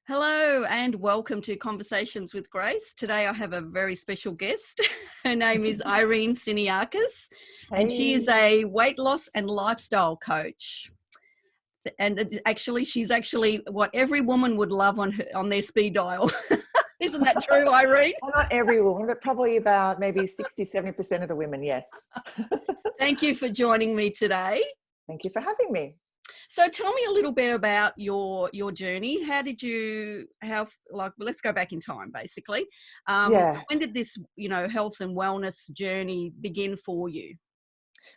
Hello and welcome to Conversations with Grace. Today I have a very special guest. Her name is Ireene Siniakis and she is Hey. a weight loss and lifestyle coach. And she's actually what every woman would love on their speed dial. Isn't that true, Ireene? Well, not every woman, but probably about maybe 60-70% of the women, yes. Thank you for joining me today. Thank you for having me. So tell me a little bit about your journey. Let's go back in time, basically. Yeah. When did this, health and wellness journey begin for you?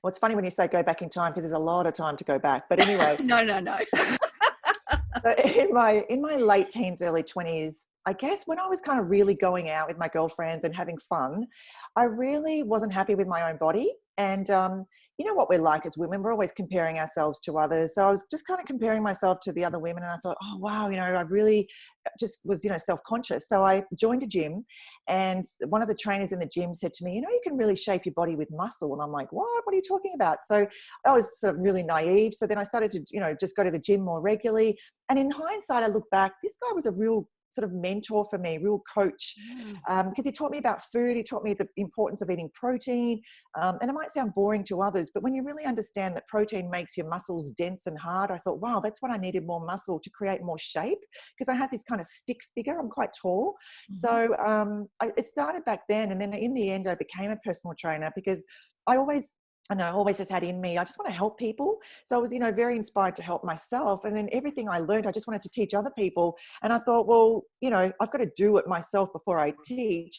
Well, it's funny when you say go back in time because there's a lot of time to go back. But anyway, No. so in my late teens, early 20s, I guess when I was kind of really going out with my girlfriends and having fun, I really wasn't happy with my own body. And you know what we're like as women, we're always comparing ourselves to others. So I was just kind of comparing myself to the other women, and I thought, oh wow, I really just was, self-conscious. So I joined a gym, and one of the trainers in the gym said to me, you can really shape your body with muscle. And I'm like, what are you talking about? So I was sort of really naive. So then I started to, just go to the gym more regularly. And in hindsight, I look back, this guy was a real sort of mentor for me, real coach, because he taught me about food. He taught me the importance of eating protein. And it might sound boring to others, but when you really understand that protein makes your muscles dense and hard, I thought, wow, that's what I needed, more muscle to create more shape, because I had this kind of stick figure. I'm quite tall. So it started back then. And then in the end, I became a personal trainer because I always just had in me, I just want to help people. So I was, very inspired to help myself. And then everything I learned, I just wanted to teach other people. And I thought, well, I've got to do it myself before I teach.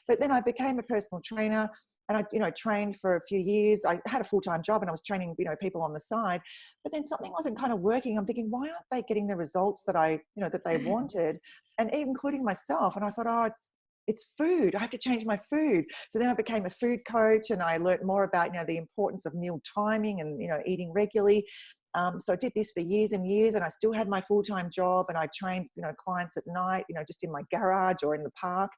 But then I became a personal trainer, and I, trained for a few years. I had a full-time job and I was training, people on the side, but then something wasn't kind of working. I'm thinking, why aren't they getting the results that that they wanted? And even including myself. And I thought, oh, it's food. I have to change my food. So then I became a food coach, and I learned more about, the importance of meal timing and, eating regularly. So I did this for years and years, and I still had my full-time job, and I trained, clients at night, just in my garage or in the park.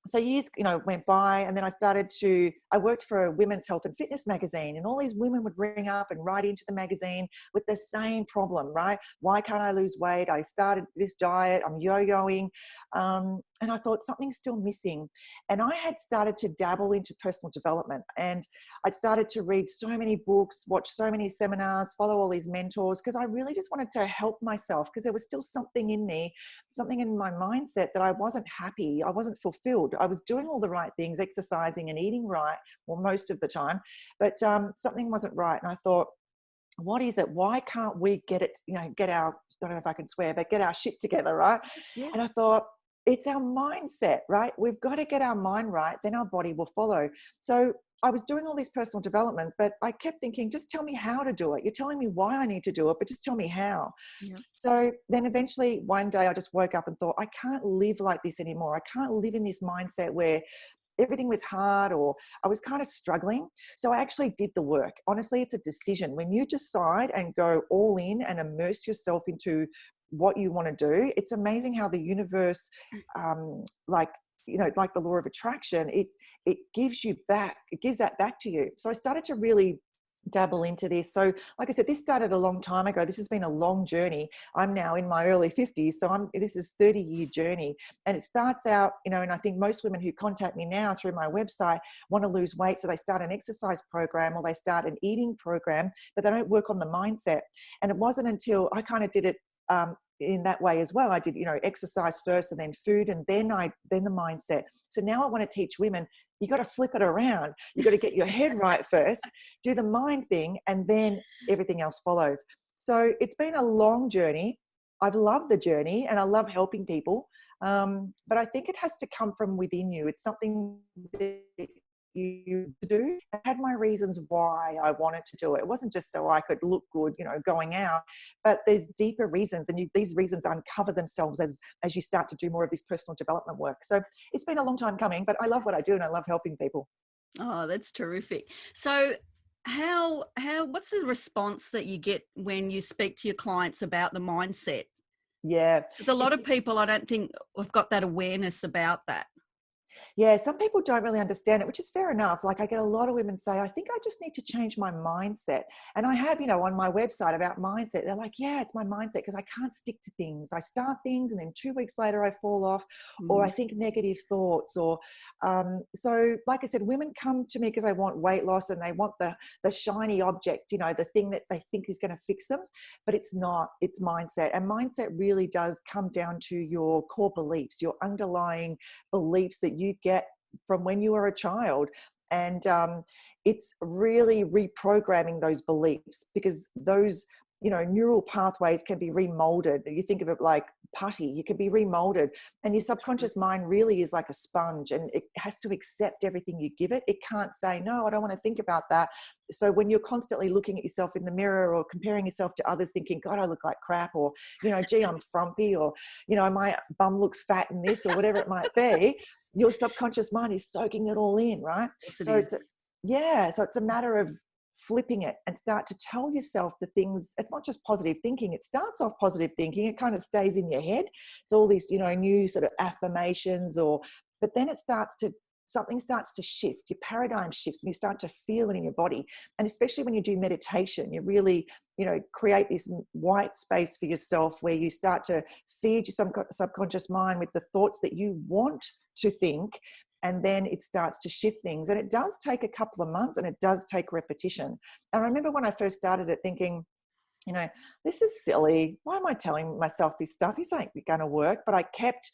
So years, went by, and then I worked for a women's health and fitness magazine, and all these women would ring up and write into the magazine with the same problem, right? Why can't I lose weight? I started this diet, I'm yo-yoing. And I thought something's still missing. And I had started to dabble into personal development, and I'd started to read so many books, watch so many seminars, follow all these mentors, because I really just wanted to help myself, because there was still something in me, something in my mindset that I wasn't happy. I wasn't fulfilled. I was doing all the right things, exercising and eating right, well, most of the time, but something wasn't right. And I thought, what is it? Why can't we get it, get our, I don't know if I can swear, but get our shit together, right? Yeah. And I thought, it's our mindset, right? We've got to get our mind right, then our body will follow. So I was doing all this personal development, but I kept thinking, just tell me how to do it. You're telling me why I need to do it, but just tell me how. Yeah. So then eventually one day I just woke up and thought, I can't live like this anymore. I can't live in this mindset where everything was hard, or I was kind of struggling. So I actually did the work. Honestly, it's a decision. When you decide and go all in and immerse yourself into what you want to do, it's amazing how the universe, like the law of attraction, it gives that back to you. So I started to really dabble into this. So like I said, this started a long time ago. This has been a long journey. I'm now in my early 50s, so this is 30-year journey. And it starts out, and I think most women who contact me now through my website want to lose weight, so they start an exercise program or they start an eating program, but they don't work on the mindset. And it wasn't until I kind of did it in that way as well. I did, exercise first, and then food, and then the mindset. So now I want to teach women, you got to flip it around. You got to get your head right first, do the mind thing, and then everything else follows. So it's been a long journey. I've loved the journey, and I love helping people. But I think it has to come from within you. It's something that you do. I had my reasons why I wanted to do it. It wasn't just so I could look good, going out, but there's deeper reasons, and these reasons uncover themselves as you start to do more of this personal development work. So it's been a long time coming, but I love what I do, and I love helping people. Oh, that's terrific. So what's the response that you get when you speak to your clients about the mindset? Yeah. Because a lot It's of people, I don't think have got that awareness about that. Yeah, some people don't really understand it, which is fair enough. Like I get a lot of women say, I think I just need to change my mindset. And I have, on my website about mindset, they're like, yeah, it's my mindset because I can't stick to things. I start things and then 2 weeks later I fall off, or I think negative thoughts, or so like I said, women come to me because they want weight loss and they want the shiny object, the thing that they think is going to fix them, but it's not. It's mindset. And mindset really does come down to your core beliefs, your underlying beliefs that you get from when you were a child. And it's really reprogramming those beliefs, because those neural pathways can be remolded. You think of it like putty, you can be remolded, and your subconscious mind really is like a sponge, and it has to accept everything you give it. It can't say, no, I don't want to think about that. So when you're constantly looking at yourself in the mirror or comparing yourself to others, thinking, God, I look like crap, or gee, I'm frumpy, or my bum looks fat in this, or whatever it might be, your subconscious mind is soaking it all in, right? Yes, it So is. so it's a matter of flipping it and start to tell yourself the things. It's not just positive thinking. It starts off positive thinking. It kind of stays in your head. It's all these, new sort of affirmations, but then something starts to shift. Your paradigm shifts and you start to feel it in your body. And especially when you do meditation, you really, create this white space for yourself where you start to feed your subconscious mind with the thoughts that you want to think. And then it starts to shift things. And it does take a couple of months, and it does take repetition. And I remember when I first started it thinking, this is silly. Why am I telling myself this stuff? This ain't going to work. But I kept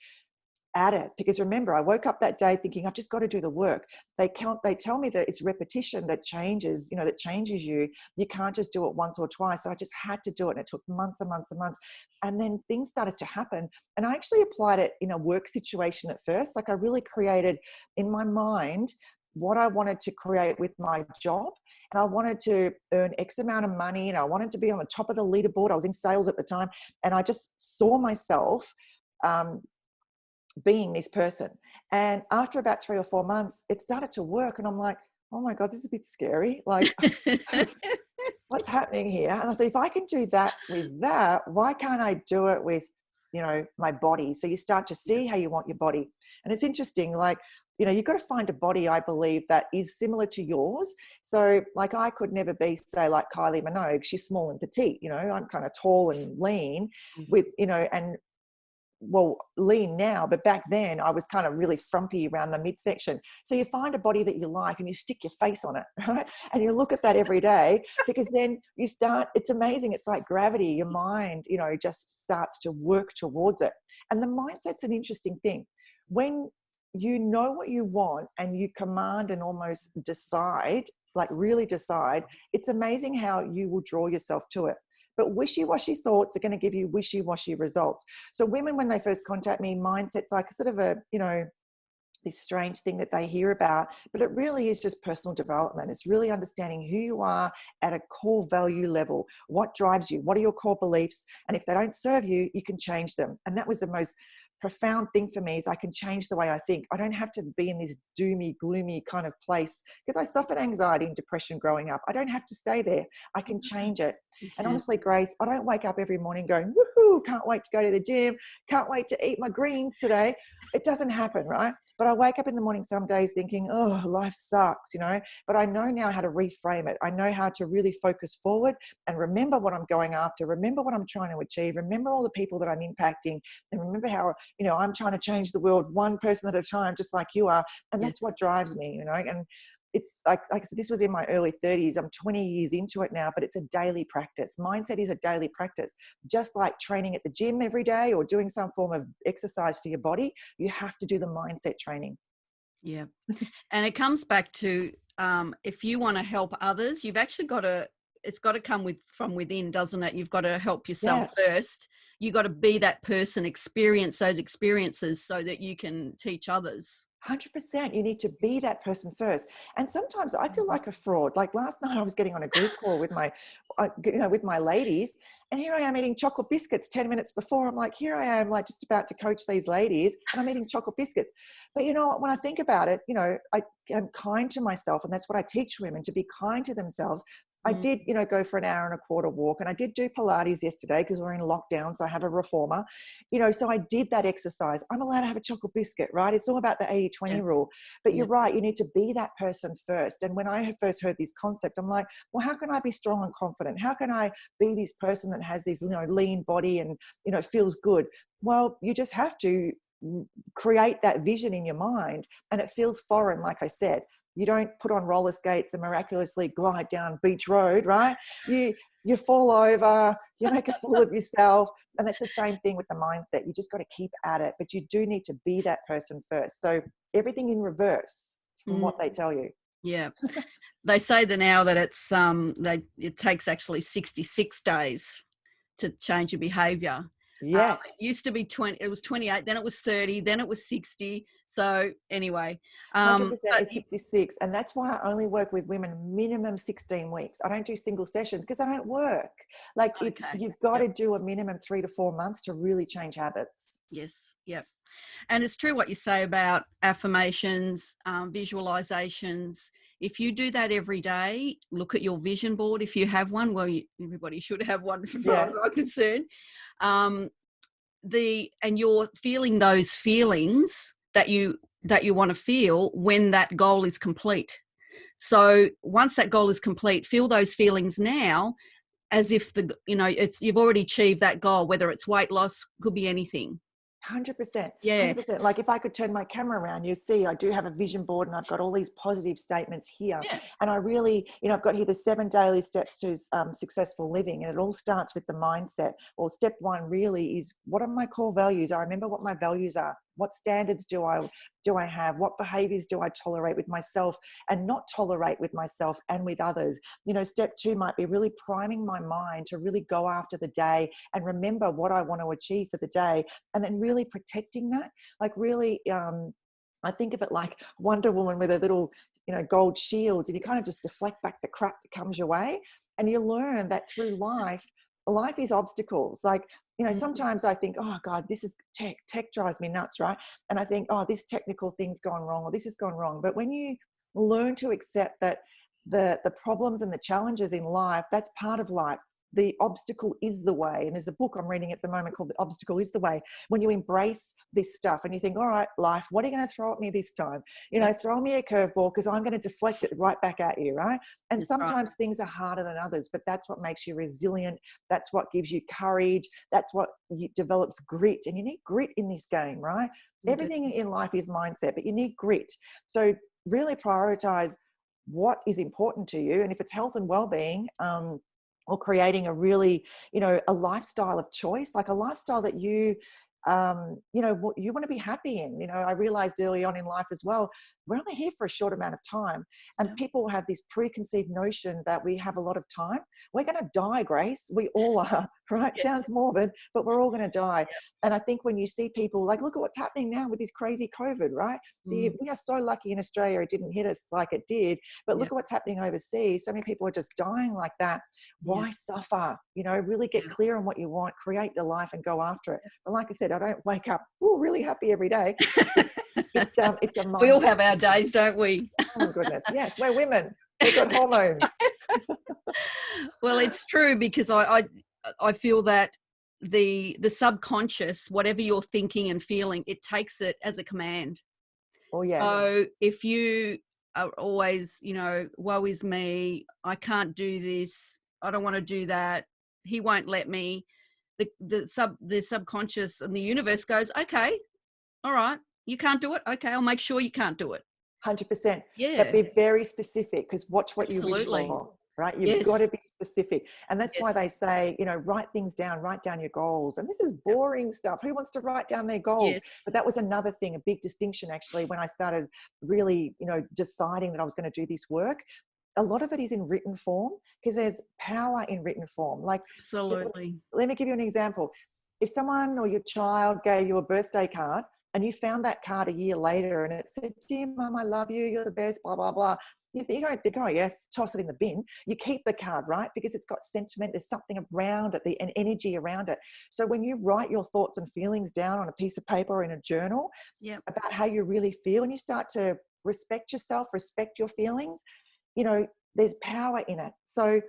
at it, because remember, I woke up that day thinking, I've just got to do the work. They tell me that it's repetition that changes, that changes you. You can't just do it once or twice. So I just had to do it. And it took months and months and months. And then things started to happen. And I actually applied it in a work situation at first. Like I really created in my mind what I wanted to create with my job. And I wanted to earn X amount of money, and I wanted to be on the top of the leaderboard. I was in sales at the time. And I just saw myself being this person. And after about 3 or 4 months, it started to work. And I'm like, oh my God, this is a bit scary. Like, what's happening here? And I thought, if I can do that with that, why can't I do it with, my body? So you start to see how you want your body. And it's interesting, like, you've got to find a body, I believe, that is similar to yours. So like I could never be, say, like Kylie Minogue. She's small and petite, I'm kind of tall and lean with, and lean now, but back then I was kind of really frumpy around the midsection. So you find a body that you like and you stick your face on it, right? And you look at that every day, because then it's amazing. It's like gravity. Your mind, just starts to work towards it. And the mindset's an interesting thing. When you know what you want and you command and almost decide, like really decide, it's amazing how you will draw yourself to it. But wishy-washy thoughts are going to give you wishy-washy results. So women, when they first contact me, mindset's like sort of a, this strange thing that they hear about, but it really is just personal development. It's really understanding who you are at a core value level. What drives you? What are your core beliefs? And if they don't serve you, you can change them. And that was the most profound thing for me, is I can change the way I think. I don't have to be in this doomy, gloomy kind of place, because I suffered anxiety and depression growing up. I don't have to stay there. I can change it. And honestly, Grace, I don't wake up every morning going, woohoo, can't wait to go to the gym, can't wait to eat my greens today. It doesn't happen, right? But I wake up in the morning some days thinking, oh, life sucks, but I know now how to reframe it. I know how to really focus forward and remember what I'm going after, remember what I'm trying to achieve, remember all the people that I'm impacting, and remember how, I'm trying to change the world one person at a time, just like you are. And that's what drives me, and it's like I said, this was in my early 30s. I'm 20 years into it now, but it's a daily practice. Mindset is a daily practice. Just like training at the gym every day or doing some form of exercise for your body, you have to do the mindset training. Yeah. And it comes back to, if you want to help others, you've actually it's got to come from within, doesn't it? You've got to help yourself first. You've got to be that person, experience those experiences so that you can teach others. 100%. You need to be that person first. And sometimes I feel like a fraud. Like last night I was getting on a group call with my ladies, and here I am eating chocolate biscuits 10 minutes before. I'm like, here I am, like just about to coach these ladies, and I'm eating chocolate biscuits. But when I think about it, I am kind to myself, and that's what I teach women, to be kind to themselves. I did, you know, go for an hour and a quarter walk, and I did do Pilates yesterday because we're in lockdown. So I have a reformer, you know, so I did that exercise. I'm allowed to have a chocolate biscuit, right? It's all about the 80-20 rule. But you're right. You need to be that person first. And when I had first heard this concept, I'm like, well, how can I be strong and confident? How can I be this person that has this, you know, lean body and, you know, feels good? Well, you just have to create that vision in your mind, and it feels foreign. Like I said, you don't put on roller skates and miraculously glide down Beach Road, right? You fall over, you make a fool of yourself. And it's the same thing with the mindset. You just got to keep at it, but you do need to be that person first. So everything in reverse from what they tell you. Yeah. They say now that it's it takes actually 66 days to change your behavior. Yes. It used to be 20, it was 28, then it was 30, then it was 60. So anyway, 100% is 66. And that's why I only work with women minimum 16 weeks. I don't do single sessions because I don't work. Like you've got to do a minimum 3 to 4 months to really change habits. Yes. Yep. And it's true what you say about affirmations, visualizations. If you do that every day, look at your vision board. If you have one, well, everybody should have one, as far as I'm concerned. And you're feeling those feelings that you want to feel when that goal is complete. So once that goal is complete, feel those feelings now, as if you've already achieved that goal. Whether it's weight loss, could be anything. 100%. Yeah. 100%. Like if I could turn my camera around, you see I do have a vision board, and I've got all these positive statements here. Yeah. And I really, you know, I've got here the 7 daily steps to successful living. And it all starts with the mindset. Or step 1 really is, what are my core values? I remember what my values are. What standards do I have? What behaviors do I tolerate with myself and not tolerate with myself and with others? You know, step 2 might be really priming my mind to really go after the day and remember what I want to achieve for the day, and then really protecting that. Like really, I think of it like Wonder Woman with a little, you know, gold shield, and you kind of just deflect back the crap that comes your way. And you learn that through life is obstacles. Like, you know, sometimes I think, oh God, this is tech drives me nuts, right? And I think, oh, this technical thing's gone wrong, or this has gone wrong. But when you learn to accept that the problems and the challenges in life, that's part of life. The obstacle is the way. And there's a book I'm reading at the moment called The Obstacle is the Way. When you embrace this stuff and you think, all right, life, what are you going to throw at me this time? You know, throw me a curveball because I'm going to deflect it right back at you, right? And sometimes things are harder than others, but that's what makes you resilient. That's what gives you courage. That's what develops grit. And you need grit in this game, right? Everything in life is mindset, but you need grit. So really prioritize what is important to you. And if it's health and well-being, or creating a really, you know, a lifestyle of choice, like a lifestyle that you know, what you want to be happy in. You know, I realized early on in life as well, we're only here for a short amount of time, and people have this preconceived notion that we have a lot of time. We're going to die, Grace. We all are, right? Yeah. Sounds morbid, but we're all going to die. Yeah. And I think when you see people like, look at what's happening now with this crazy COVID, right? We are so lucky in Australia it didn't hit us like it did, but look at what's happening overseas. So many people are just dying like that. Why suffer? You know, really get clear on what you want, create the life and go after it. But like I said, I don't wake up really happy every day. It's a mindset. We all have our days, don't we? Oh my goodness. Yes, we're women. We've got hormones. Well, it's true, because I feel that the subconscious, whatever you're thinking and feeling, it takes it as a command. Oh yeah. So if you are always, you know, woe is me, I can't do this, I don't want to do that, he won't let me, the subconscious and the universe goes, okay, all right, you can't do it, okay, I'll make sure you can't do it. 100%. Yeah. But be very specific, because watch what you wish for, right? You've got to be specific. And that's why they say, you know, write things down, write down your goals. And this is boring stuff. Who wants to write down their goals? Yes. But that was another thing, a big distinction actually, when I started really, you know, deciding that I was going to do this work. A lot of it is in written form, because there's power in written form. Like, absolutely. Let me give you an example. If someone or your child gave you a birthday card, and you found that card a year later and it said, dear Mum, I love you, you're the best, blah, blah, blah. You don't think, oh yeah, toss it in the bin. You keep the card, right? Because it's got sentiment, there's something around it, an energy around it. So when you write your thoughts and feelings down on a piece of paper or in a journal about how you really feel, and you start to respect yourself, respect your feelings, you know, there's power in it. So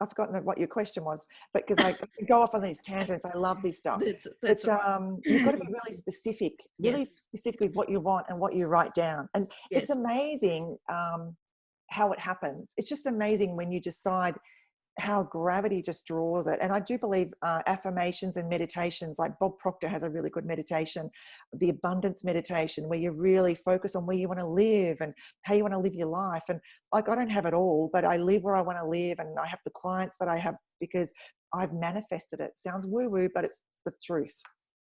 I've forgotten what your question was, but because I could go off on these tangents. I love this stuff. That's But you've got to be yes. really specific with what you want and what you write down. And it's Yes. amazing how it happens. It's just amazing when you decide how gravity just draws it. And I do believe affirmations and meditations, like Bob Proctor has a really good meditation, the abundance meditation, where you really focus on where you want to live and how you want to live your life. And like, I don't have it all, but I live where I want to live, and I have the clients that I have because I've manifested it. Sounds woo-woo, but it's the truth.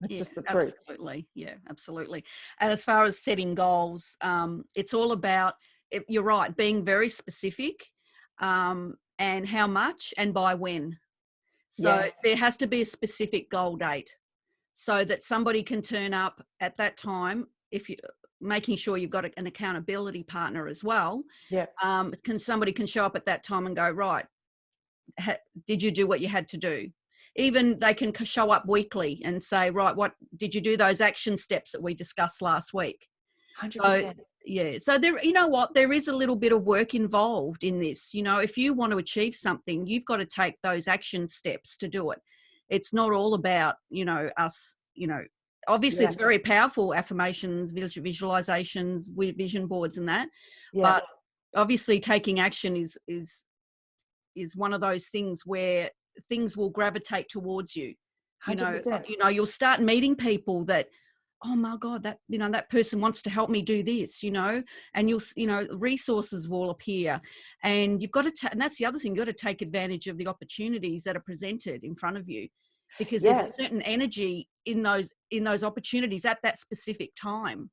It's just the truth. Absolutely. Yeah, absolutely. And as far as setting goals, it's all about, you're right, being very specific, and how much and by when. So there has to be a specific goal date so that somebody can turn up at that time. If you making sure you've got an accountability partner as well. Yeah. Somebody can show up at that time and go, right, did you do what you had to do? Even they can show up weekly and say, right, what did you do those action steps that we discussed last week? 100%. So, yeah. So there, you know what, there is a little bit of work involved in this. You know, if you want to achieve something, you've got to take those action steps to do it. It's not all about, you know, us, you know, obviously it's very powerful, affirmations, visualizations, vision boards and that. But obviously taking action is one of those things where things will gravitate towards you. 100%. You know, you'll start meeting people that, oh my God, that, you know, that person wants to help me do this, you know, and resources will appear, and you've got to, and that's the other thing, you've got to take advantage of the opportunities that are presented in front of you, because there's a certain energy in those opportunities at that specific time.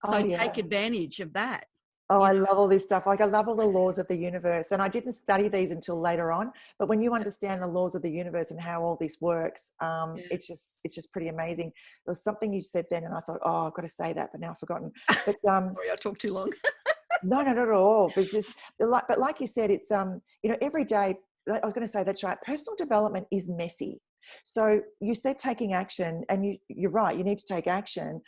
So take advantage of that. Oh, I love all this stuff. Like, I love all the laws of the universe. And I didn't study these until later on. But when you understand the laws of the universe and how all this works, it's just pretty amazing. There was something you said then, and I thought, oh, I've got to say that, but now I've forgotten. But sorry, I talked too long. No, not at all. But it's just but like you said, it's you know, every day. I was going to say, that's right. Personal development is messy. So you said taking action, and you're right. You need to take action.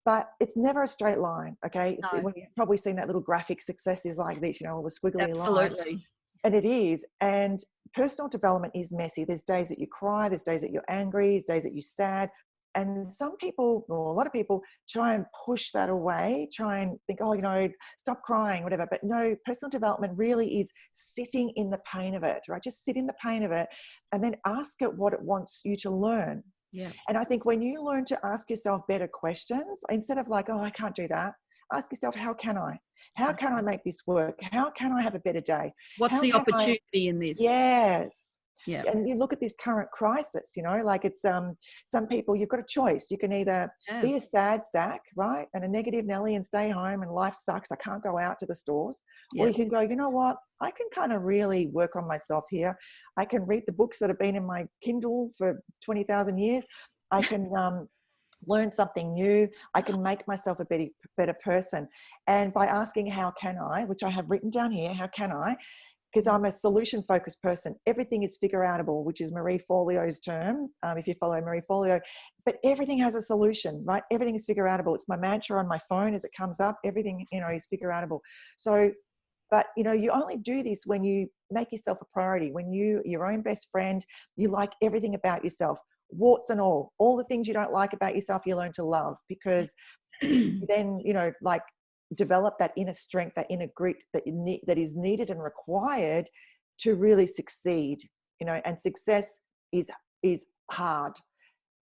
But it's never a straight line, okay? No. So when you've probably seen that little graphic, success is like this, you know, all the squiggly line. Absolutely. And it is. And personal development is messy. There's days that you cry, there's days that you're angry, there's days that you're sad. And some people, or a lot of people, try and push that away, try and think, oh, you know, stop crying, whatever. But no, personal development really is sitting in the pain of it, right? Just sit in the pain of it and then ask it what it wants you to learn. Yeah. And I think when you learn to ask yourself better questions, instead of like, oh, I can't do that, ask yourself, how can I? How can I make this work? How can I have a better day? What's the opportunity in this? Yes. Yeah. And you look at this current crisis, you know, like it's some people, you've got a choice. You can either be a sad sack, right, and a negative Nelly and stay home and life sucks, I can't go out to the stores. Or you can go, you know what, I can kind of really work on myself here. I can read the books that have been in my Kindle for 20,000 years. I can learn something new. I can make myself a better person. And by asking how can I, which I have written down here, how can I, because I'm a solution-focused person. Everything is figure-outable, which is Marie Forleo's term, if you follow Marie Forleo. But everything has a solution, right? Everything is figure-outable. It's my mantra on my phone as it comes up. Everything, you know, is figure-outable. So, but, you know, you only do this when you make yourself a priority, when you're your own best friend, you like everything about yourself, warts and all the things you don't like about yourself, you learn to love, because then, you know, like, develop that inner strength, that inner grit that is needed and required to really succeed, you know. And success is hard.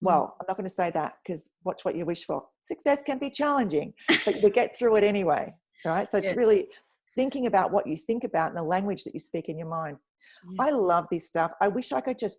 Well, I'm not going to say that, because watch what you wish for. Success can be challenging, but you get through it anyway, right? So it's really thinking about what you think about and the language that you speak in your mind. I love this stuff. I wish I could just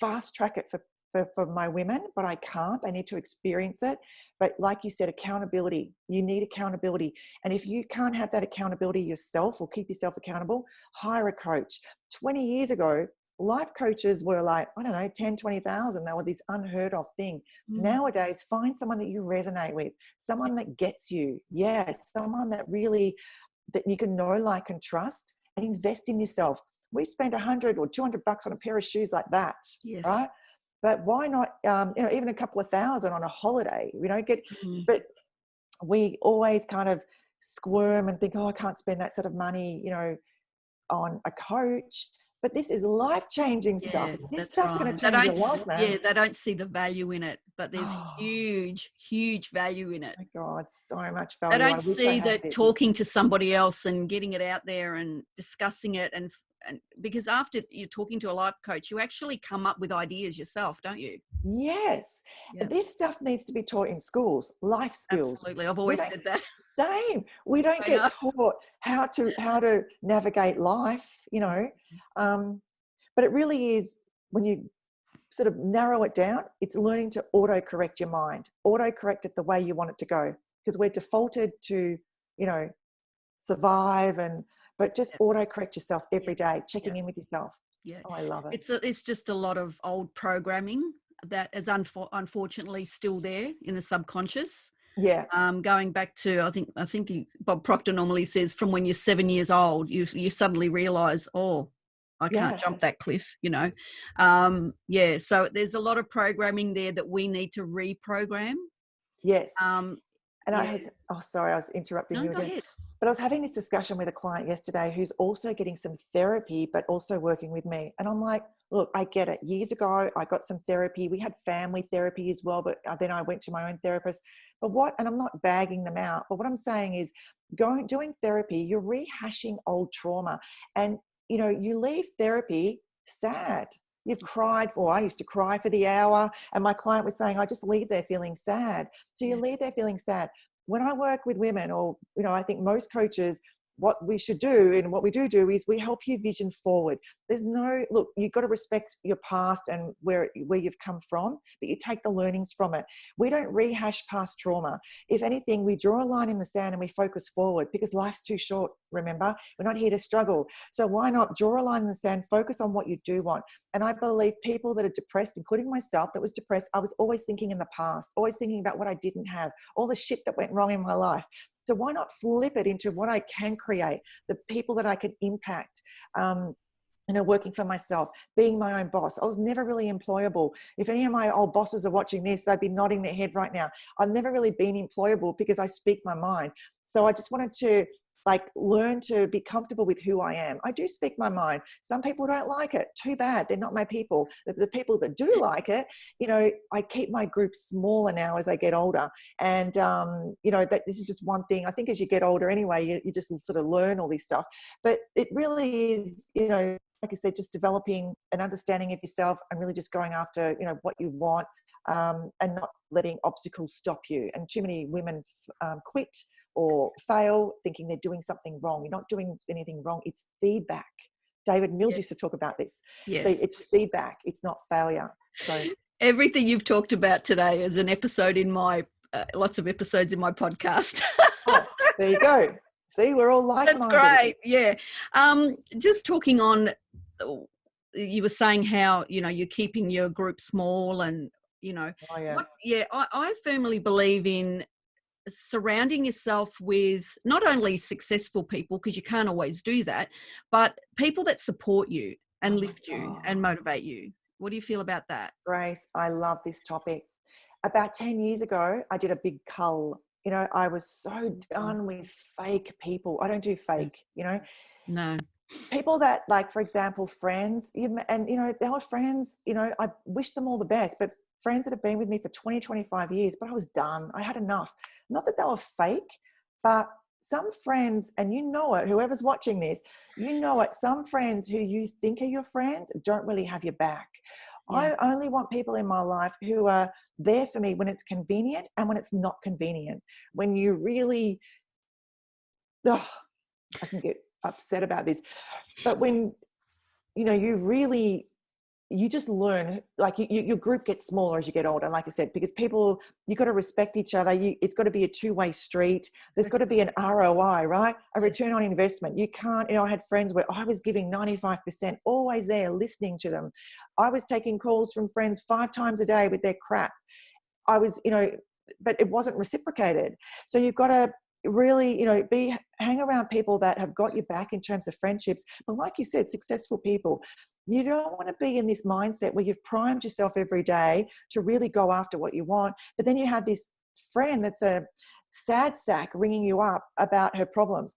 fast track it for my women, but I can't. I need to experience it. But like you said, accountability. You need accountability. And if you can't have that accountability yourself, or keep yourself accountable, hire a coach. 20 years ago, life coaches were like, I don't know, 10, 20,000. They were this unheard of thing. Nowadays, find someone that you resonate with, someone that gets you. Yes, someone that really, that you can know, like, and trust, and invest in yourself. We spend $100 or $200 on a pair of shoes like that, right? But why not, you know, even a couple of thousand on a holiday, you know, but we always kind of squirm and think, oh, I can't spend that sort of money, you know, on a coach. but this is life-changing stuff. This stuff's going to change your life, man. Yeah, they don't see the value in it, but there's huge, huge value in it. Oh my God, so much They value. don't see that talking to somebody else and getting it out there and discussing it, and because after you're talking to a life coach, you actually come up with ideas yourself, don't you? Yes. Yep. This stuff needs to be taught in schools, life skills. Absolutely. I've always said that. Same. We don't get taught how to navigate life, you know. But it really is, when you sort of narrow it down, it's learning to auto-correct your mind, auto-correct it the way you want it to go, because we're defaulted to, you know, survive, but just auto-correct yourself every day, checking in with yourself. Yeah. Oh, I love it. It's just a lot of old programming that is unfortunately still there in the subconscious. Yeah. Going back to, I think Bob Proctor normally says, from when you're 7 years old, you suddenly realize, oh, I can't jump that cliff, you know. So there's a lot of programming there that we need to reprogram. Yes. And I was interrupting you again. Go ahead. But I was having this discussion with a client yesterday who's also getting some therapy, but also working with me. And I'm like, look, I get it. Years ago, I got some therapy. We had family therapy as well, but then I went to my own therapist. And I'm not bagging them out, but what I'm saying is doing therapy, you're rehashing old trauma. And, you know, you leave therapy sad. You've cried, or I used to cry for the hour, and my client was saying, I just leave there feeling sad. So you leave there feeling sad. When I work with women, or, you know, I think most coaches, what we should do, and what we do is we help you vision forward. There's look, you've got to respect your past and where you've come from, but you take the learnings from it. We don't rehash past trauma. If anything, we draw a line in the sand and we focus forward, because life's too short. Remember, we're not here to struggle. So why not draw a line in the sand, focus on what you do want? And I believe people that are depressed, including myself that was depressed, I was always thinking in the past, always thinking about what I didn't have, all the shit that went wrong in my life. So why not flip it into what I can create, the people that I can impact, you know, working for myself, being my own boss. I was never really employable. If any of my old bosses are watching this, they'd be nodding their head right now. I've never really been employable because I speak my mind. So I just wanted to learn to be comfortable with who I am. I do speak my mind. Some people don't like it. Too bad. They're not my people. The people that do like it, you know, I keep my group smaller now as I get older. And, you know, that this is just one thing. I think as you get older anyway, you just sort of learn all this stuff. But it really is, you know, like I said, just developing an understanding of yourself and really just going after, you know, what you want, and not letting obstacles stop you. And too many women quit or fail thinking they're doing something wrong. You're not doing anything wrong. It's feedback. David Mills used to talk about this. Yes. So it's feedback. It's not failure. So everything you've talked about today is an episode in my, lots of episodes in my podcast. Oh, there you go. See, we're all like-minded. That's great. Yeah. Just talking on, you were saying how, you know, you're keeping your group small and, you know, I firmly believe in surrounding yourself with not only successful people, because you can't always do that, but people that support you and lift you and motivate you. What do you feel about that? Grace, I love this topic. About 10 years ago, I did a big cull. You know, I was so done with fake people. I don't do fake, you know. No. People that, like, for example, friends, and, you know, they were friends, you know, I wish them all the best, but friends that have been with me for 20, 25 years, but I was done. I had enough. Not that they were fake, but some friends, and you know it, whoever's watching this, you know it, some friends who you think are your friends don't really have your back. Yeah. I only want people in my life who are there for me when it's convenient and when it's not convenient. When you really, I can get upset about this, but when, you know, you just learn, like your group gets smaller as you get older, like I said, because people, you got to respect each other. It's got to be a two-way street. There's got to be an ROI, right? A return on investment. You can't, you know, I had friends where I was giving 95%, always there listening to them. I was taking calls from friends 5 times a day with their crap. I was, you know, but it wasn't reciprocated. So you've got to really, you know, hang around people that have got your back in terms of friendships. But like you said, successful people. You don't want to be in this mindset where you've primed yourself every day to really go after what you want. But then you have this friend that's a sad sack ringing you up about her problems.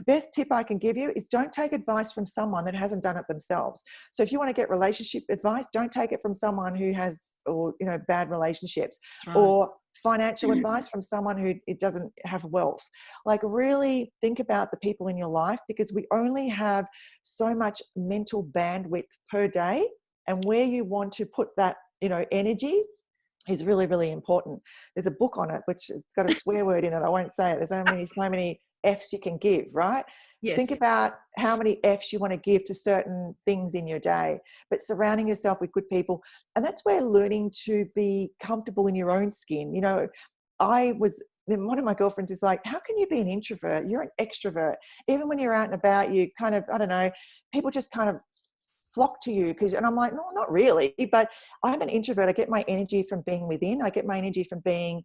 best tip I can give you is don't take advice from someone that hasn't done it themselves. So if you want to get relationship advice, don't take it from someone who has, or, you know, bad relationships, right. or financial advice from someone who it doesn't have wealth. Like, really think about the people in your life, because we only have so much mental bandwidth per day, and where you want to put that, you know, energy is really, really important. There's a book on it, which it's got a swear word in it. I won't say it. There's so many F's you can give, right? Yes. Think about how many F's you want to give to certain things in your day, but surrounding yourself with good people. And that's where learning to be comfortable in your own skin. You know, one of my girlfriends is like, how can you be an introvert? You're an extrovert. Even when you're out and about, you kind of, I don't know, people just kind of flock to you, and I'm like, no, not really, but I'm an introvert. I get my energy from being within. I get my energy from being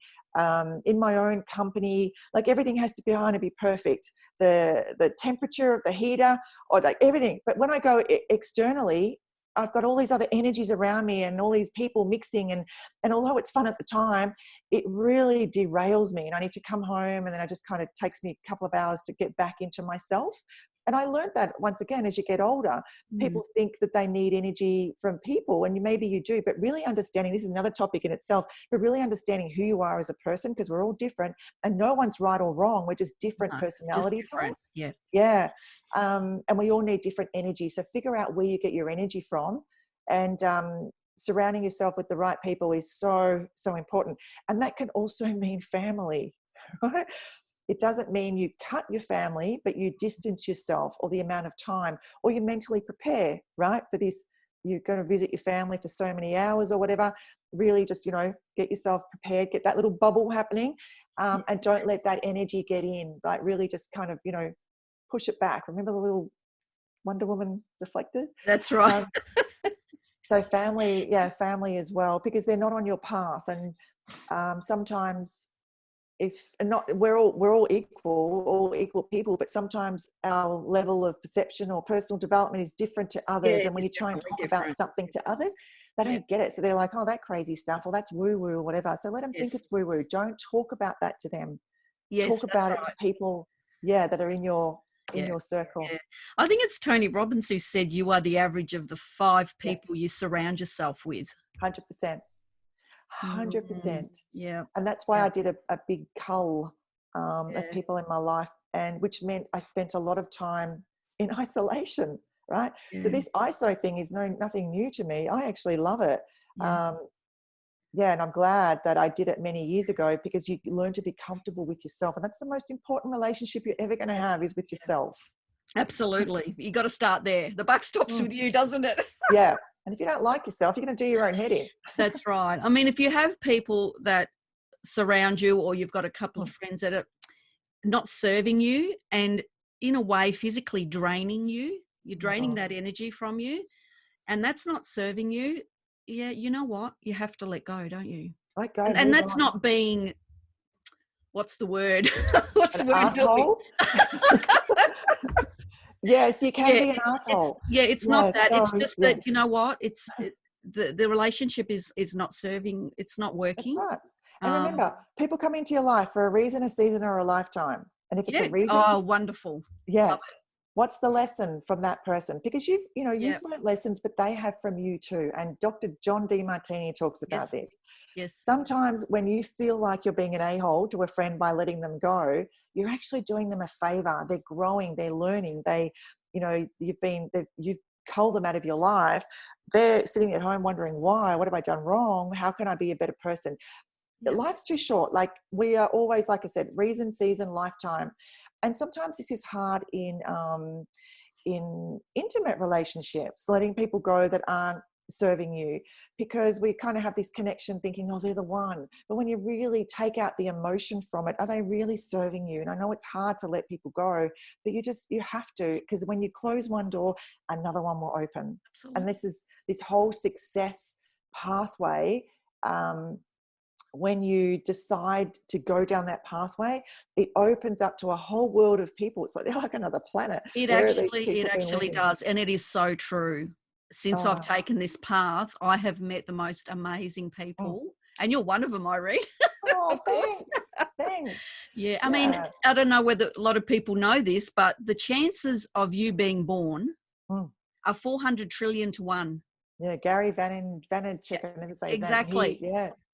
in my own company. Like, everything has to be perfect, the temperature of the heater, or like everything. But when I go externally, I've got all these other energies around me and all these people mixing, and although it's fun at the time, it really derails me, and I need to come home, and then it just kind of takes me a couple of hours to get back into myself. And I learned that, once again, as you get older, people think that they need energy from people, and maybe you do, but really understanding, this is another topic in itself, but really understanding who you are as a person, because we're all different and no one's right or wrong. We're just different personality types. Yeah. Yeah. And we all need different energy. So figure out where you get your energy from, and surrounding yourself with the right people is so, so important. And that can also mean family, right? It doesn't mean you cut your family, but you distance yourself, or the amount of time, or you mentally prepare, right, for this. You're going to visit your family for so many hours or whatever. Really just, you know, get yourself prepared, get that little bubble happening, and don't let that energy get in. Like, really just kind of, you know, push it back. Remember the little Wonder Woman deflectors? That's right. So family as well, because they're not on your path. And sometimes, we're all equal people, but sometimes our level of perception or personal development is different to others. And when you try and talk about something to others, they don't get it. So they're like, oh, that crazy stuff, or that's woo woo or whatever. So let them think it's woo woo. Don't talk about that to them. Talk about it to people, that are in your circle. Yeah. I think it's Tony Robbins who said you are the average of the 5 people you surround yourself with. 100%. 100%. Yeah. And that's why I did a big cull of people in my life, and which meant I spent a lot of time in isolation, right? So this ISO thing is nothing new to me. I actually love it. And I'm glad that I did it many years ago, because you learn to be comfortable with yourself. And that's the most important relationship you're ever going to have, is with yourself. Absolutely. You got to start there. The buck stops with you, doesn't it? Yeah. And if you don't like yourself, you're going to do your own head in. That's right. I mean, if you have people that surround you, or you've got a couple of friends that are not serving you, and in a way physically draining you, you're draining that energy from you, and that's not serving you, you know what? You have to let go, don't you? Let go. And that's not being, what's the word? What's the word? Asshole? Yes, you can be an asshole. It's not that. It's just that, you know what? The relationship is not serving. It's not working. That's right. And remember, people come into your life for a reason, a season, or a lifetime. And if it's a reason, oh, wonderful. Yes. What's the lesson from that person? Because you've learned lessons, but they have from you too. And Dr. John Demartini talks about this. Yes. Sometimes when you feel like you're being an a-hole to a friend by letting them go, you're actually doing them a favor. They're growing, they're learning. You've culled them out of your life. They're sitting at home wondering, why? What have I done wrong? How can I be a better person? Life's too short. Like, we are always, like I said, reason, season, lifetime. And sometimes this is hard in intimate relationships, letting people go that aren't serving you, because we kind of have this connection thinking, oh, they're the one. But when you really take out the emotion from it, are they really serving you? And I know it's hard to let people go, but you have to, because when you close one door, another one will open. Absolutely. And this whole success pathway, when you decide to go down that pathway, it opens up to a whole world of people. It's like they're like another planet. It actually does. And it is so true. Since I've taken this path, I have met the most amazing people, And you're one of them, Ireene. Oh, Of course. Thanks. Yeah. I mean, I don't know whether a lot of people know this, but the chances of you being born are 400 trillion to 1. Yeah, Gary Vaynerchuk, I never say his name. Exactly.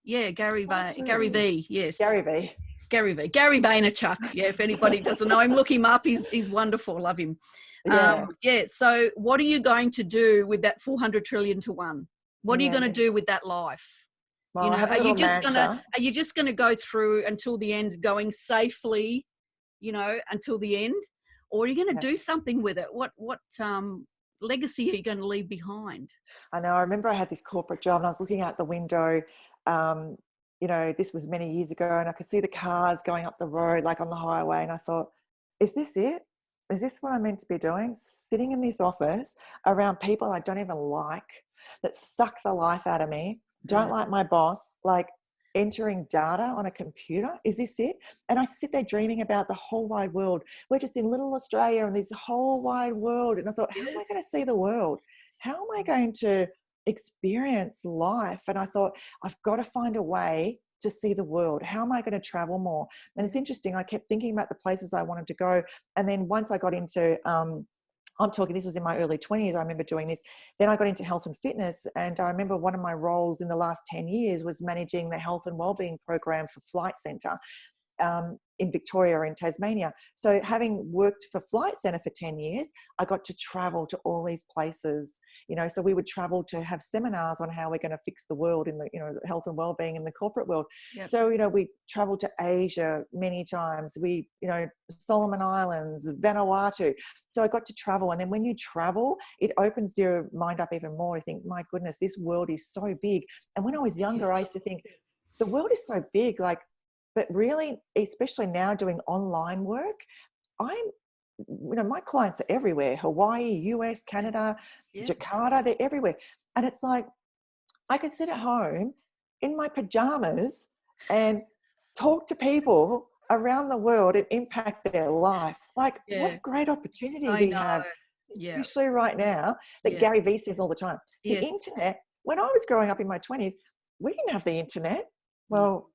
Yeah, Gary V. Yes. Gary V. Gary Vaynerchuk. Yeah, if anybody doesn't know him, look him up. He's wonderful. Love him. Yeah. So what are you going to do with that 400 trillion to 1? What are you going to do with that life? Well, I have a little mantra. Are you just gonna go through until the end, going safely, until the end, or are you going to do something with it? What legacy are you going to leave behind? I know. I remember I had this corporate job, and I was looking out the window. This was many years ago, and I could see the cars going up the road, like on the highway, and I thought, is this it? Is this what I'm meant to be doing? Sitting in this office around people I don't even like, that suck the life out of me. Don't like my boss, like entering data on a computer. Is this it? And I sit there dreaming about the whole wide world. We're just in little Australia and this whole wide world. And I thought, how am I going to see the world? How am I going to experience life? And I thought, I've got to find a way to see the world. How am I going to travel more? And it's interesting. I kept thinking about the places I wanted to go. And then once I got into, this was in my early 20s, I remember doing this. Then I got into health and fitness, and I remember one of my roles in the last 10 years was managing the health and wellbeing program for Flight Centre in Victoria, in Tasmania. So having worked for Flight Centre for 10 years, I got to travel to all these places, so we would travel to have seminars on how we're going to fix the world in the, the health and wellbeing in the corporate world. Yep. So, we traveled to Asia many times. We, Solomon Islands, Vanuatu. So I got to travel. And then when you travel, it opens your mind up even more. I think, my goodness, this world is so big. And when I was younger, I used to think the world is so big, but really, especially now doing online work, my clients are everywhere. Hawaii, US, Canada, Jakarta, they're everywhere. And it's like, I could sit at home in my pajamas and talk to people around the world and impact their life. What a great opportunity we have, especially right now, that Gary Vee says all the time. The internet, when I was growing up in my 20s, we didn't have the internet. Well,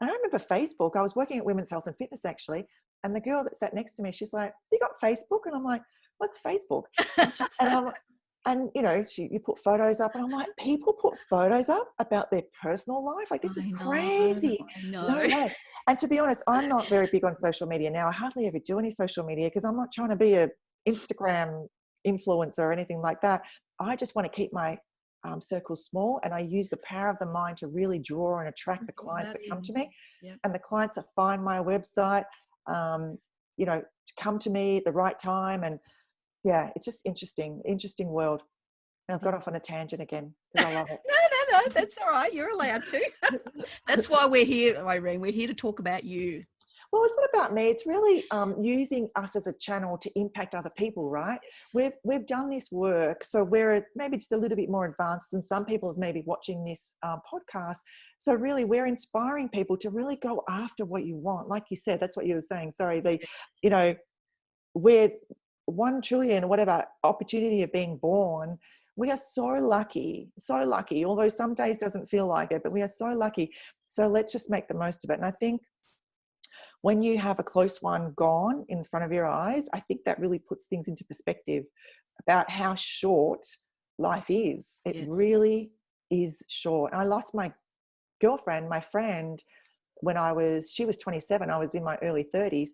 I remember Facebook. I was working at Women's Health and Fitness, actually, and the girl that sat next to me, she's like, "You got Facebook?" And I'm like, "What's Facebook?" You put photos up, and I'm like, people put photos up about their personal life? Like, this is crazy. No way. And to be honest, I'm not very big on social media now. I hardly ever do any social media because I'm not trying to be a Instagram influencer or anything like that. I just want to keep my circle small, and I use the power of the mind to really draw and attract the clients that come to me, and the clients that find my website, to come to me at the right time. And it's just interesting world. And I've got off on a tangent again because I love it. No, that's all right. You're allowed to. That's why we're here, Ireene. We're here to talk about you. Well, it's not about me. It's really using us as a channel to impact other people, right? We've done this work, so we're maybe just a little bit more advanced than some people maybe watching this podcast. So really, we're inspiring people to really go after what you want. Like you said, that's what you were saying. Sorry, we're 1 trillion, whatever, opportunity of being born. We are so lucky, although some days doesn't feel like it, but we are so lucky. So let's just make the most of it. And I think when you have a close one gone in front of your eyes, I think that really puts things into perspective about how short life is. It really is short. I lost my girlfriend, my friend, she was 27, I was in my early 30s.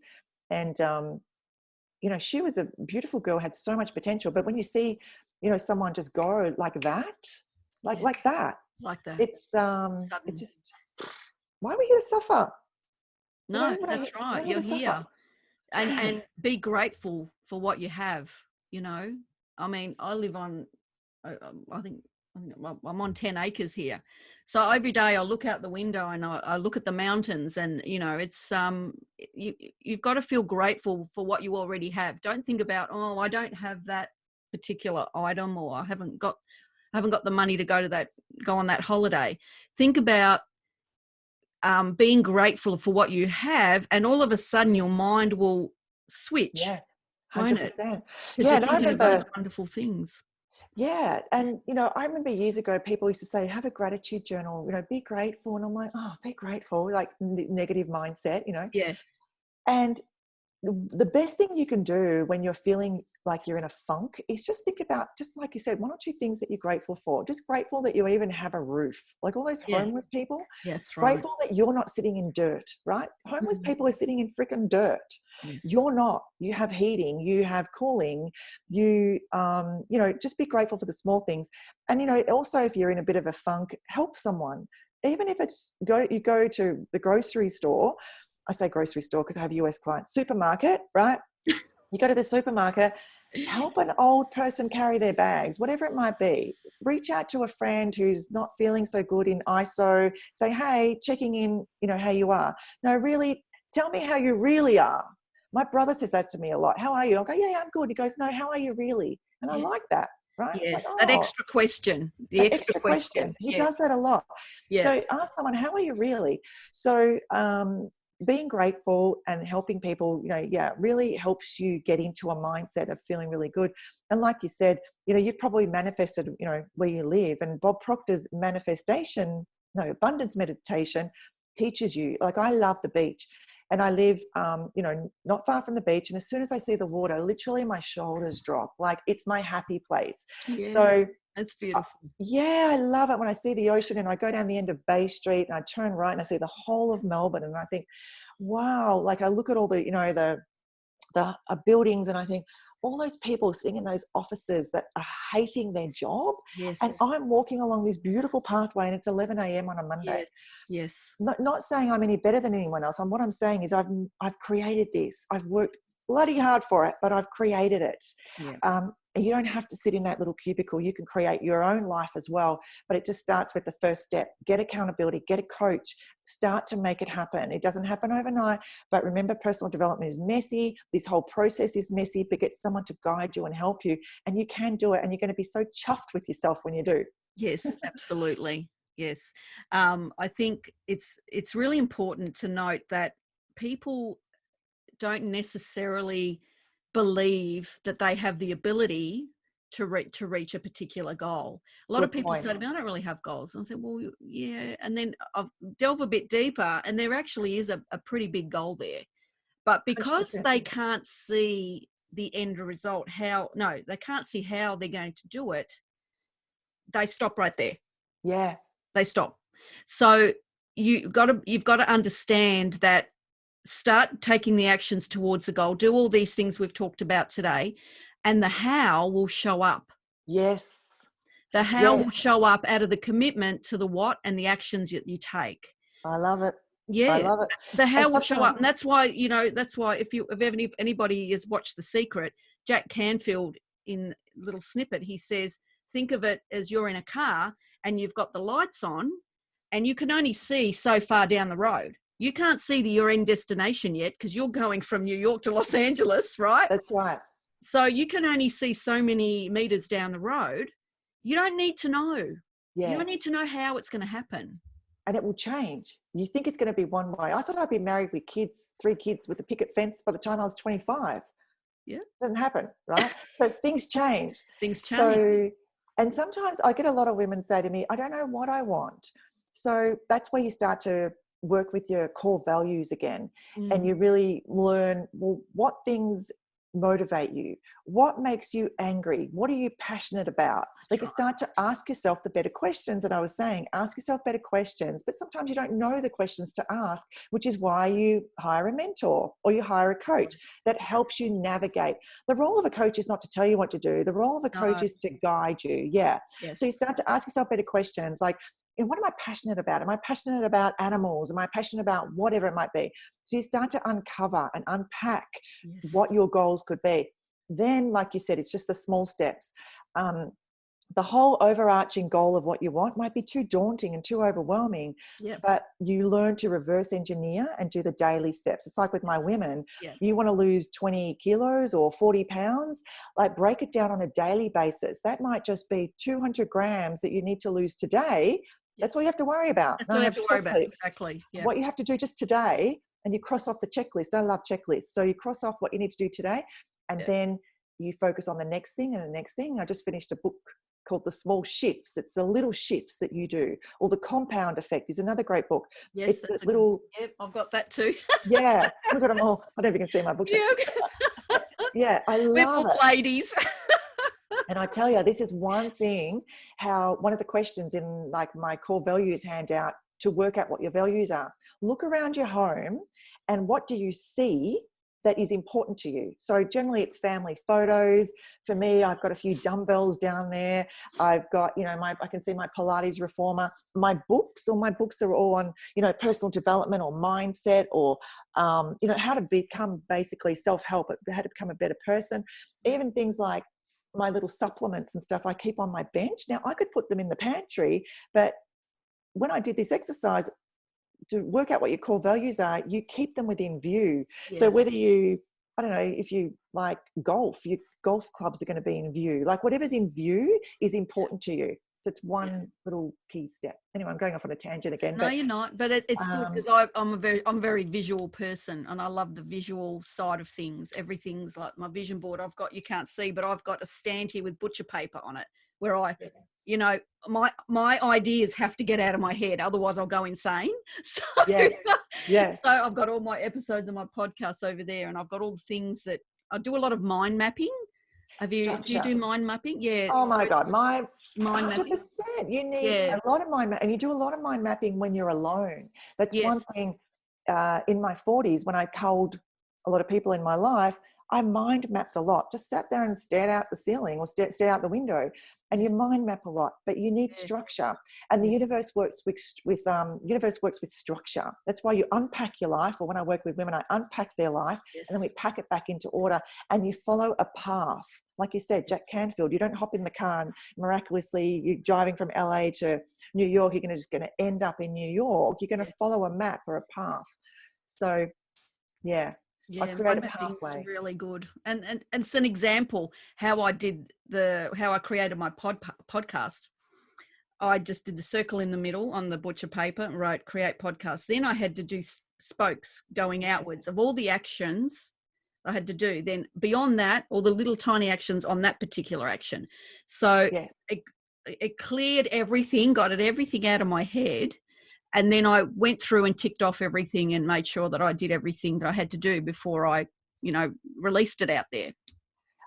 And, she was a beautiful girl, had so much potential. But when you see, someone just go like that, like that, it's just, why are we here to suffer? No, that's right. You're here. And be grateful for what you have, I mean, I live on, I think I'm on 10 acres here. So every day I look out the window and I look at the mountains, and, it's, you've got to feel grateful for what you already have. Don't think about, oh, I don't have that particular item, or I haven't got the money to go on that holiday. Think about being grateful for what you have, and all of a sudden your mind will switch. Yeah, 100%. Yeah, and I remember those wonderful things. Yeah. And, I remember years ago, people used to say, have a gratitude journal, be grateful. And I'm like, oh, be grateful, like negative mindset. Yeah. And the best thing you can do when you're feeling like you're in a funk is just think about, just like you said, one or two things that you're grateful for. Just grateful that you even have a roof, like all those Yeah. homeless people. That's right. Grateful that you're not sitting in dirt, right? Homeless people are sitting in freaking dirt. Yes. You're not. You have heating, you have cooling, just be grateful for the small things. And, also if you're in a bit of a funk, help someone. Even if it's you go to the grocery store. I say grocery store because I have US clients. Supermarket, right? You go to the supermarket, help an old person carry their bags, whatever it might be. Reach out to a friend who's not feeling so good in ISO. Say, hey, checking in, how you are. No, really, tell me how you really are. My brother says that to me a lot. How are you? I'll go, yeah, I'm good. He goes, no, how are you really? And I Yeah. like that, right? It's like, Yes. That oh, extra question. The that extra extra question. question. He Yes. does that a lot. Yes. So ask someone, how are you really? So being grateful and helping people, really helps you get into a mindset of feeling really good. And like you said, you've probably manifested, where you live. And Bob Proctor's abundance meditation teaches you. Like, I love the beach. And I live, not far from the beach. And as soon as I see the water, literally my shoulders drop. Like, it's my happy place. Yeah. So That's beautiful. yeah, I love it when I see the ocean and I go down the end of Bay Street and I turn right and I see the whole of Melbourne and I think, wow, like I look at all the, the buildings and I think all those people sitting in those offices that are hating their job. Yes. And I'm walking along this beautiful pathway and it's 11 a.m. on a Monday. Yes. Yes. Not saying I'm any better than anyone else. And what I'm saying is I've created this. I've worked bloody hard for it, but I've created it. Yeah. And you don't have to sit in that little cubicle. You can create your own life as well. But it just starts with the first step. Get accountability, get a coach, start to make it happen. It doesn't happen overnight, but remember, personal development is messy. This whole process is messy, but get someone to guide you and help you. And you can do it. And you're going to be so chuffed with yourself when you do. Yes, absolutely. Yes. I think it's really important to note that people don't necessarily believe that they have the ability to reach a particular goal. A lot of Good people point. say to me, I don't really have goals. And I say, well, yeah. And then I'll delve a bit deeper and there actually is a pretty big goal there. But because 100%. they can't see the end result, they can't see how they're going to do it, they stop right there. Yeah. They stop. So you've got to understand that, start taking the actions towards the goal, do all these things we've talked about today, and the how will show up. Yes. The how will show up out of the commitment to the what and the actions you take. I love it. I Yeah. love it. The how And will show up. sometimes, And that's why if anybody has watched The Secret, Jack Canfield, in little snippet, he says, think of it as you're in a car and you've got the lights on and you can only see so far down the road. You can't see your end destination yet because you're going from New York to Los Angeles, right? that's right. So you can only see so many meters down the road. You don't need to know. You Yeah. don't need to know how it's going to happen. And it will change. You think it's going to be one way. I thought I'd be married with kids, 3 kids with a picket fence by the time I was 25. Yeah. Doesn't happen, right? So things change. Things change. So, and sometimes I get a lot of women say to me, I don't know what I want. So that's where you start to work with your core values again. And you really learn, well, what things motivate you? What makes you angry? What are you passionate about? Like, you start to ask yourself the better questions. And I was saying, ask yourself better questions, but sometimes you don't know the questions to ask, which is why you hire a mentor or you hire a coach that helps you navigate. The role of a coach is not to tell you what to do. The role of a coach is to guide you. Yeah. Yes. So you start to ask yourself better questions like, what am I passionate about? Am I passionate about animals? Am I passionate about whatever it might be? So you start to uncover and unpack what your goals could be. Then, like you said, it's just the small steps. The whole overarching goal of what you want might be too daunting and too overwhelming, but you learn to reverse engineer and do the daily steps. It's like with my women, you want to lose 20 kilos or 40 pounds, like break it down on a daily basis. That might just be 200 grams that you need to lose today. That's all you have to worry about. That's all you have to worry about. Exactly. Yeah. What you have to do just today, and you cross off the checklist. I love checklists. So you cross off what you need to do today, and then you focus on the next thing and the next thing. I just finished a book called The Small Shifts. It's the little shifts that you do. Or The Compound Effect is another great book. Yes, it's the little. Yep, I've got that too. Yeah, I've got them all. I don't know if you can see my bookshelf. Yeah. Yeah, I love it. Ladies. And I tell you, this is one thing, how one of the questions in like my core values handout to work out what your values are. Look around your home and what do you see that is important to you? So generally it's family photos. For me, I've got a few dumbbells down there. I've got, I can see my Pilates reformer. My books are all on, personal development or mindset or, how to become basically self-help, how to become a better person. Even things like my little supplements and stuff I keep on my bench. Now I could put them in the pantry, but when I did this exercise to work out what your core values are, you keep them within view. Yes. So whether I don't know, if you like golf, your golf clubs are going to be in view. Like whatever's in view is important to you. So it's one little key step. Anyway, I'm going off on a tangent again. No, you're not. But it's good because I'm a very visual person, and I love the visual side of things. Everything's like my vision board. You can't see, but I've got a stand here with butcher paper on it, where my ideas have to get out of my head, otherwise I'll go insane. So, yes. So I've got all my episodes of my podcasts over there, and I've got all the things that I do a lot of mind mapping. Do you do mind mapping? Yeah. Oh my God, mind 100%. Mapping. You need a lot of mind mapping, and you do a lot of mind mapping when you're alone. That's one thing. In my 40s, when I culled a lot of people in my life, I mind mapped a lot. Just sat there and stared out the ceiling or stared out the window, and you mind map a lot. But you need structure, and the universe works with structure. That's why you unpack your life. Or when I work with women, I unpack their life, and then we pack it back into order. And you follow a path, like you said, Jack Canfield. You don't hop in the car and miraculously you're driving from LA to New York. You're just going to end up in New York. You're going to follow a map or a path. So, yeah. Yeah, my mapping's really good, and it's an example how I created my podcast. I just did the circle in the middle on the butcher paper and wrote create podcast. Then I had to do spokes going outwards of all the actions I had to do. Then beyond that, all the little tiny actions on that particular action. So it cleared everything, got everything out of my head. And then I went through and ticked off everything and made sure that I did everything that I had to do before I, released it out there.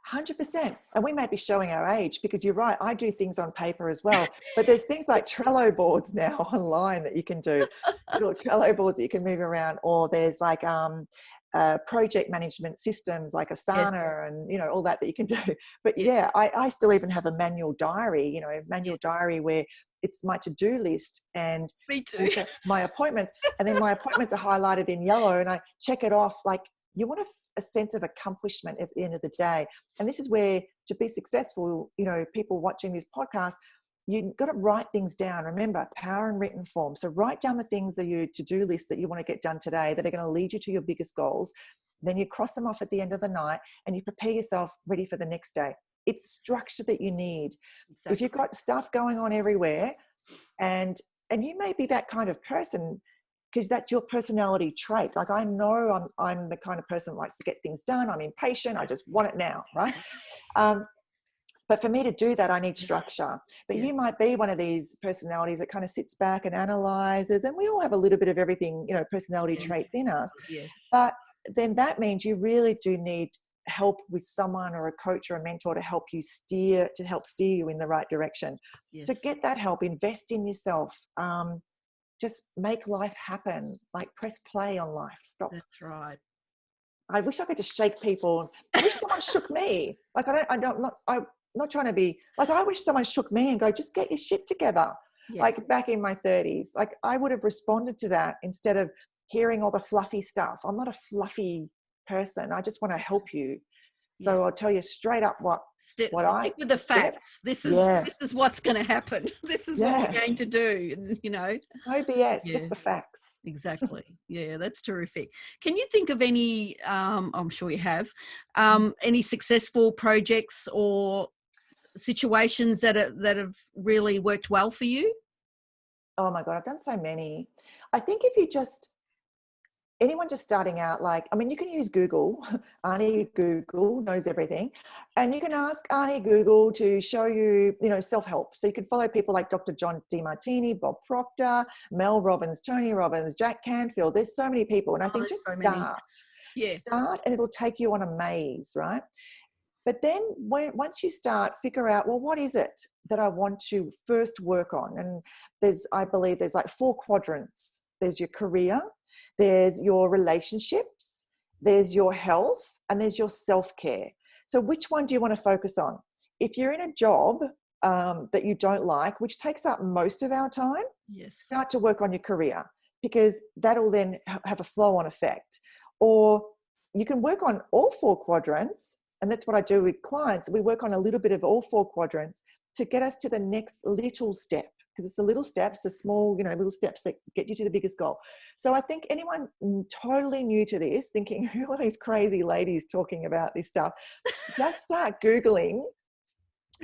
100%. And we may be showing our age because you're right. I do things on paper as well, but there's things like Trello boards now online that you can do, little Trello boards that you can move around, or there's like project management systems like Asana and, all that you can do. But I still even have a manual diary, diary where it's my to-do list and me too. My appointments. And then my appointments are highlighted in yellow and I check it off. Like you want a sense of accomplishment at the end of the day. And this is where to be successful, people watching this podcast, you've got to write things down. Remember, power in written form. So write down the things that your to-do list that you want to get done today that are going to lead you to your biggest goals. Then you cross them off at the end of the night and you prepare yourself ready for the next day. It's structure that you need. Exactly. If you've got stuff going on everywhere and you may be that kind of person because that's your personality trait. Like I know I'm the kind of person that likes to get things done. I'm impatient. I just want it now, right? But for me to do that, I need structure. But you might be one of these personalities that kind of sits back and analyzes, and we all have a little bit of everything, personality traits in us. Yes. But then that means you really do need help with someone or a coach or a mentor to help steer you in the right direction. Yes. So get that help, invest in yourself. Just make life happen. Like press play on life. Stop. That's right. I wish I could just shake people. I wish someone shook me. Like I'm not trying to be like, I wish someone shook me and go, just get your shit together. Yes. Like back in my 30s, like I would have responded to that instead of hearing all the fluffy stuff. I'm not a fluffy person. I just want to help you. So I'll tell you straight up stick with the facts. This is what's going to happen. This is what we're going to do, No BS, just the facts. Exactly. Yeah, that's terrific. Can you think of any, I'm sure you have, any successful projects or situations that have really worked well for you? Oh my God, I've done so many. I think if you just anyone just starting out, like, I mean, you can use Google. Auntie Google knows everything. And you can ask Auntie Google to show you, you know, self-help. So you can follow people like Dr. John DeMartini, Bob Proctor, Mel Robbins, Tony Robbins, Jack Canfield. There's so many people. And I think just so start. Yeah. Start, and it'll take you on a maze, right? But then once you start, figure out, well, what is it that I want to first work on? And I believe there's like 4 quadrants. There's your career, there's your relationships, there's your health, and there's your self-care. So which one do you want to focus on? If you're in a job that you don't like, which takes up most of our time, yes, start to work on your career, because that'll then have a flow-on effect. Or you can work on all 4 quadrants, and that's what I do with clients. We work on a little bit of all 4 quadrants to get us to the next little step, because it's the little steps, the small, you know, little steps that get you to the biggest goal. So I think anyone totally new to this, thinking, who are these crazy ladies talking about this stuff? Just start Googling,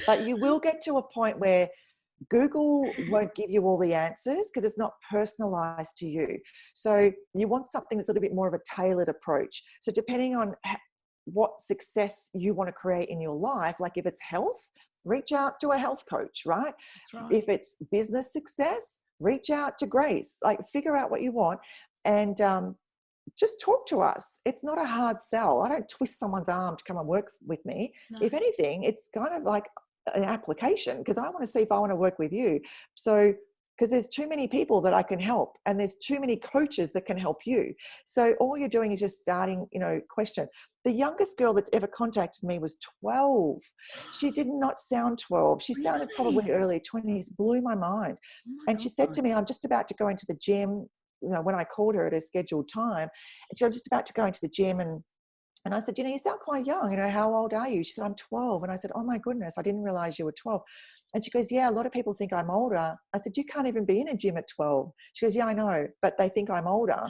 but you will get to a point where Google won't give you all the answers because it's not personalized to you. So you want something that's a little bit more of a tailored approach. So depending on what success you want to create in your life, like if it's health, reach out to a health coach, right? That's right. If it's business success, reach out to Grace. Like, figure out what you want, and just talk to us. It's not a hard sell. I don't twist someone's arm to come and work with me. No. If anything, it's kind of like an application, because I want to see if I want to work with you. So, because there's too many people that I can help, and there's too many coaches that can help you. So all you're doing is just starting, you know, question. The youngest girl that's ever contacted me was 12. She did not sound 12. She sounded probably early 20s. Blew my mind. And she said to me, I'm just about to go into the gym. You know, when I called her at a scheduled time, and she was just about to go into the gym, and I said, you know, you sound quite young. You know, how old are you? She said, I'm 12. And I said, oh my goodness, I didn't realize you were 12. And she goes, yeah, a lot of people think I'm older. I said, you can't even be in a gym at 12. She goes, yeah, I know, but they think I'm older.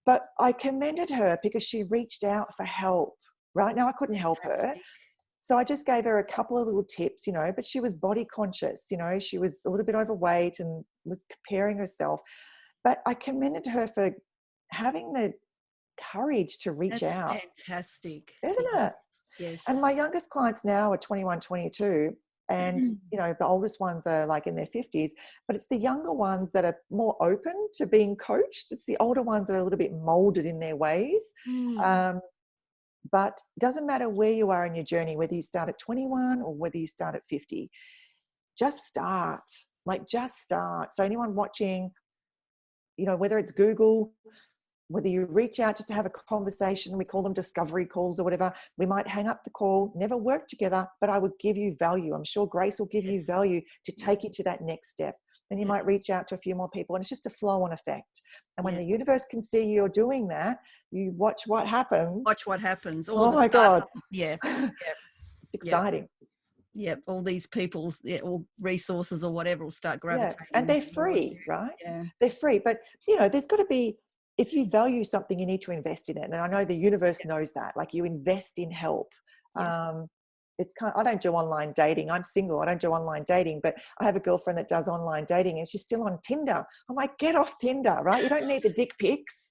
But I commended her because she reached out for help. Right now, I couldn't help her. So I just gave her a couple of little tips, you know, but she was body conscious. You know, she was a little bit overweight and was comparing herself. But I commended her for having the courage to reach out. Fantastic. Isn't it? Yes. And my youngest clients now are 21, 22. And, you know, the oldest ones are like in their 50s, but it's the younger ones that are more open to being coached. It's the older ones that are a little bit molded in their ways. But it doesn't matter where you are in your journey, whether you start at 21 or whether you start at 50, just start. Like, just start. So anyone watching, you know, whether it's Google, whether you reach out just to have a conversation, we call them discovery calls or whatever, we might hang up the call, never work together, but I would give you value. I'm sure Grace will give you value to take you to that next step. Then you might reach out to a few more people, and it's just a flow-on effect. And when the universe can see you're doing that, you watch what happens. Watch what happens. Oh my God. Yeah. It's exciting. Yep. All these people, all resources or whatever will start gravitating. And they're free, right? Yeah. They're free. But, you know, there's got to be, if you value something, you need to invest in it. And I know the universe knows that. Like, you invest in help. It's kind of, I don't do online dating. I'm single. I don't do online dating, but I have a girlfriend that does online dating, and she's still on Tinder. I'm like, get off Tinder, right? You don't need the dick pics.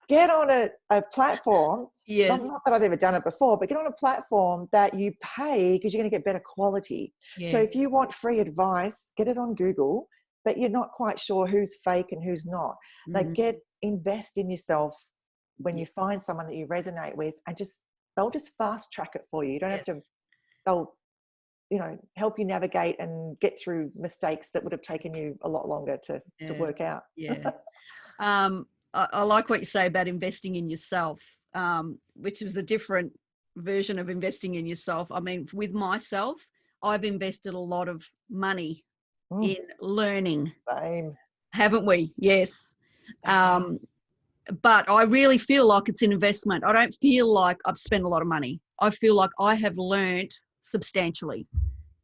Get on a platform. Yes. Not that I've ever done it before, but get on a platform that you pay, because you're going to get better quality. Yes. So if you want free advice, get it on Google, but you're not quite sure who's fake and who's not. Like, invest in yourself when you find someone that you resonate with, and they'll just fast track it for you. You don't have to, they'll, you know, help you navigate and get through mistakes that would have taken you a lot longer to work out. Yeah. I like what you say about investing in yourself, which was a different version of investing in yourself. I mean, with myself, I've invested a lot of money in learning. Same. Haven't we? Yes. But I really feel like it's an investment. I don't feel like I've spent a lot of money. I feel like I have learned substantially.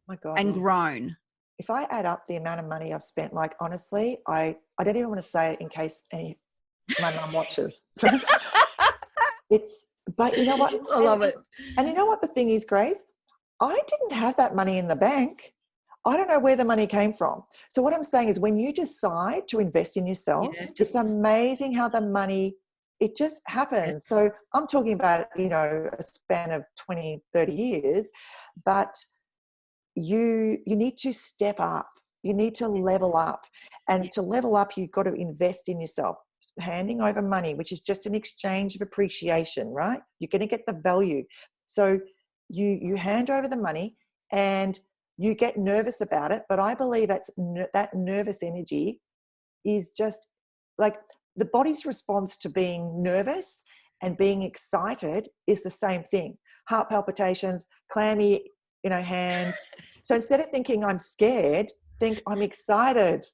My God. And grown. If I add up the amount of money I've spent, like, honestly, I don't even want to say it in case my mum watches. But you know what? I love it. And you know what the thing is, Grace? I didn't have that money in the bank. I don't know where the money came from. So what I'm saying is when you decide to invest in yourself, it's amazing how the money, it just happens. So I'm talking about, a span of 20, 30 years, but you need to step up. You need to level up. And to level up, you've got to invest in yourself. Handing over money, which is just an exchange of appreciation, right? You're going to get the value. So you hand over the money and you get nervous about it. But I believe that nervous energy is just like the body's response to being nervous and being excited is the same thing. Heart palpitations, clammy, hands. So instead of thinking I'm scared, think I'm excited.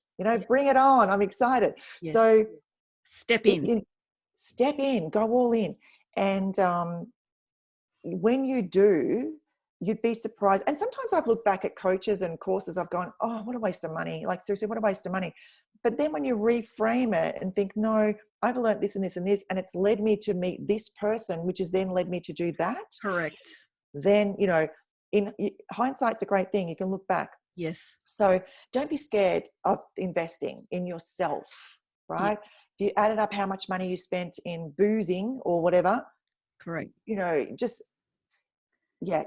Bring it on. I'm excited. Yes. So step in, go all in. And when you do, you'd be surprised. And sometimes I've looked back at coaches and courses, I've gone, oh, what a waste of money. Like, seriously, what a waste of money. But then when you reframe it and think, no, I've learned this and this and this, and it's led me to meet this person, which has then led me to do that. Correct. Then, in hindsight's a great thing. You can look back. Yes. So don't be scared of investing in yourself, right? Yeah. If you added up how much money you spent in boozing or whatever. Correct.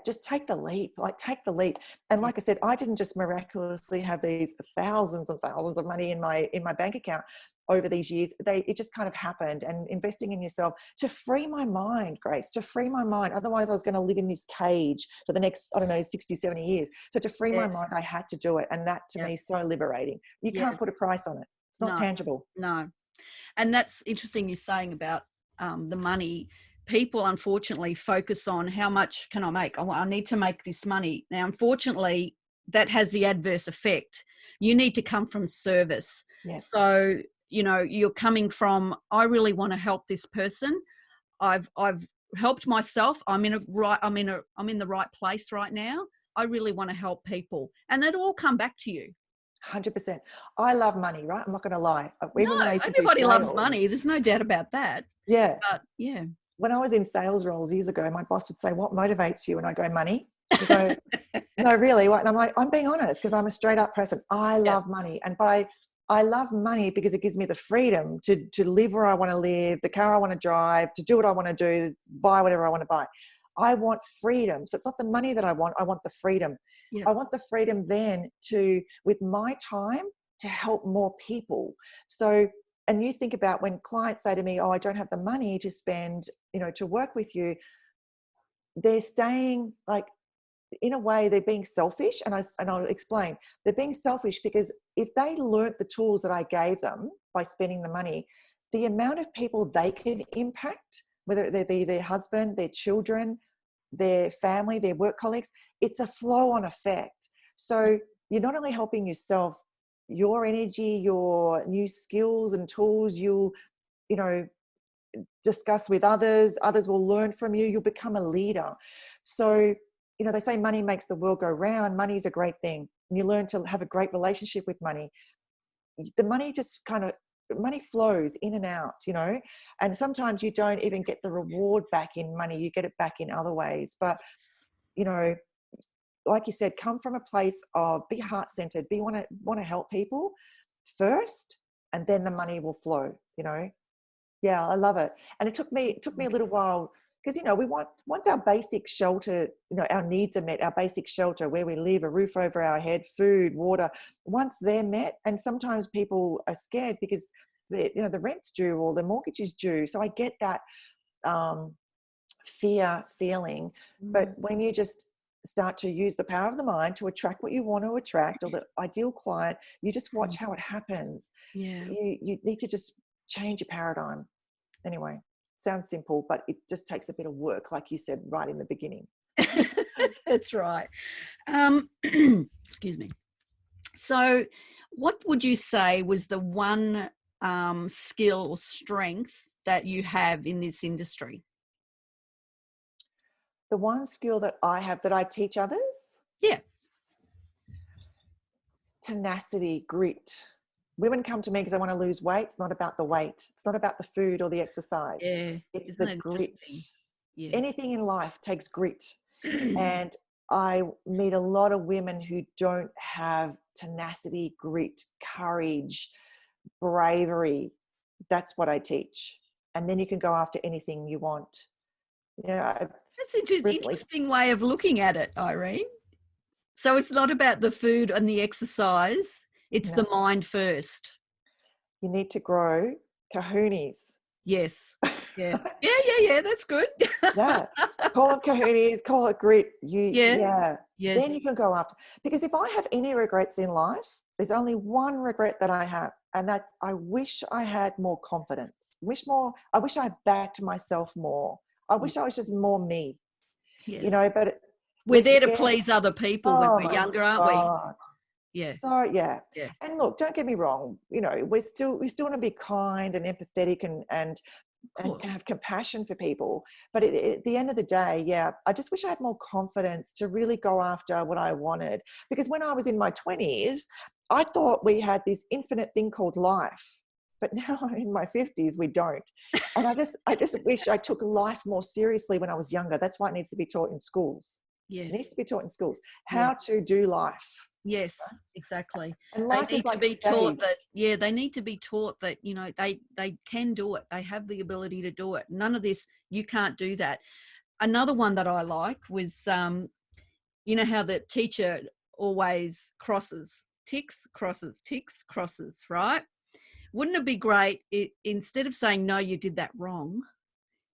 Just take the leap, take the leap. And like I said, I didn't just miraculously have these thousands and thousands of money in my bank account over these years. It just kind of happened. And investing in yourself to free my mind, Grace, to free my mind. Otherwise I was going to live in this cage for the next, 60, 70 years. So to free my mind, I had to do it. And that to me is so liberating. You can't put a price on it. It's not tangible. No. And that's interesting you're saying about the money. People unfortunately focus on how much can I make? I need to make this money. Now, unfortunately, that has the adverse effect. You need to come from service. Yes. So, you're coming from, I really want to help this person. I've helped myself. I'm in the right place right now. I really want to help people. And that'll all come back to you. 100%. I love money, right? I'm not going to lie. Everybody loves money. There's no doubt about that. Yeah. But yeah. When I was in sales roles years ago, my boss would say, what motivates you? And I go, money. You go, no, really? What? And I'm like, I'm being honest because I'm a straight up person. I love money. And I love money because it gives me the freedom to live where I want to live, the car I want to drive, to do what I want to do, buy whatever I want to buy. I want freedom. So it's not the money that I want the freedom. Yeah. I want the freedom then with my time, to help more people. So, and you think about when clients say to me, oh, I don't have the money to spend, to work with you, they're staying in a way, they're being selfish. And I'll explain. They're being selfish because if they learnt the tools that I gave them by spending the money, the amount of people they can impact, whether they be their husband, their children, their family, their work colleagues, it's a flow-on effect. So you're not only helping yourself, your energy, your new skills and tools, you'll, discuss with others will learn from you, you'll become a leader. So, they say money makes the world go round. Money is a great thing. And you learn to have a great relationship with money. The money just money flows in and out, and sometimes you don't even get the reward back in money. You get it back in other ways. But, like you said, come from a place of be heart-centered, want to help people first, and then the money will flow, Yeah, I love it. And it took me a little while because, we once our basic shelter, our needs are met, our basic shelter, where we live, a roof over our head, food, water, once they're met, and sometimes people are scared because the rent's due or the mortgage is due. So I get that fear feeling. But when you just start to use the power of the mind to attract what you want to attract, or the ideal client, you just watch how it happens. Yeah. You need to just change your paradigm. Anyway, sounds simple, but it just takes a bit of work, like you said right in the beginning. That's right. Excuse me. So what would you say was the one skill or strength that you have in this industry? The one skill that I have that I teach others? Yeah. Tenacity, grit. Women come to me because they want to lose weight. It's not about the weight. It's not about the food or the exercise. Yeah. It's the grit. Yes. Anything in life takes grit. And I meet a lot of women who don't have tenacity, grit, courage, bravery. That's what I teach. And then you can go after anything you want. You know, That's an interesting way of looking at it, Ireene. So it's not about the food and the exercise. It's the mind first. You need to grow kahunis. Yes. Yeah. Yeah. That's good. Yeah. Call it kahunis, call it grit. Yes. Then you can go after. Because if I have any regrets in life, there's only one regret that I have. And that's, I wish I had more confidence. I wish I backed myself more. I wish I was just more me. Yes. You know, but we're there to please other people when we're younger, aren't God. we? Yeah. So yeah. And look, don't get me wrong. You know, we still want to be kind and empathetic and have compassion for people. But at the end of the day, I just wish I had more confidence to really go after what I wanted. Because when I was in my 20s, I thought we had this infinite thing called life. But now in my 50s, we don't. And I just wish I took life more seriously when I was younger. That's why it needs to be taught in schools. Yes. It needs to be taught in schools. How to do life. Yes, exactly. And life is like they need to be taught that, you know, they can do it. They have the ability to do it. None of this, you can't do that. Another one that I like was, you know how the teacher always crosses, ticks, crosses, right? Wouldn't it be great instead of saying, no, you did that wrong,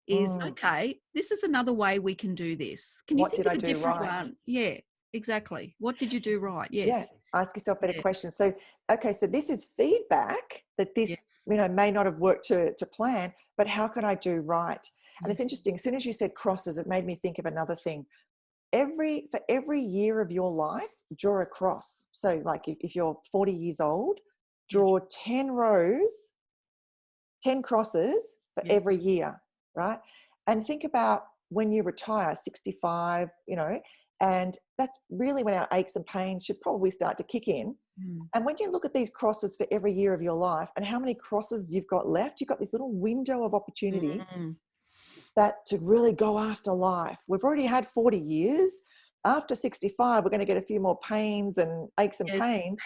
is, okay, this is another way we can do this. Can you think of a different one? Yeah, exactly. What did you do right? Yes. Yeah. Ask yourself better questions. So, okay, so this is feedback that this, you know, may not have worked to plan, but how can I do right? And it's interesting. As soon as you said crosses, it made me think of another thing. For every year of your life, draw a cross. So like if you're 40 years old, draw 10 rows, 10 crosses for every year, right? And think about when you retire, 65, you know, and that's really when our aches and pains should probably start to kick in. And when you look at these crosses for every year of your life and how many crosses you've got left, you've got this little window of opportunity that to really go after life. We've already had 40 years. After 65, we're going to get a few more pains and aches and pains.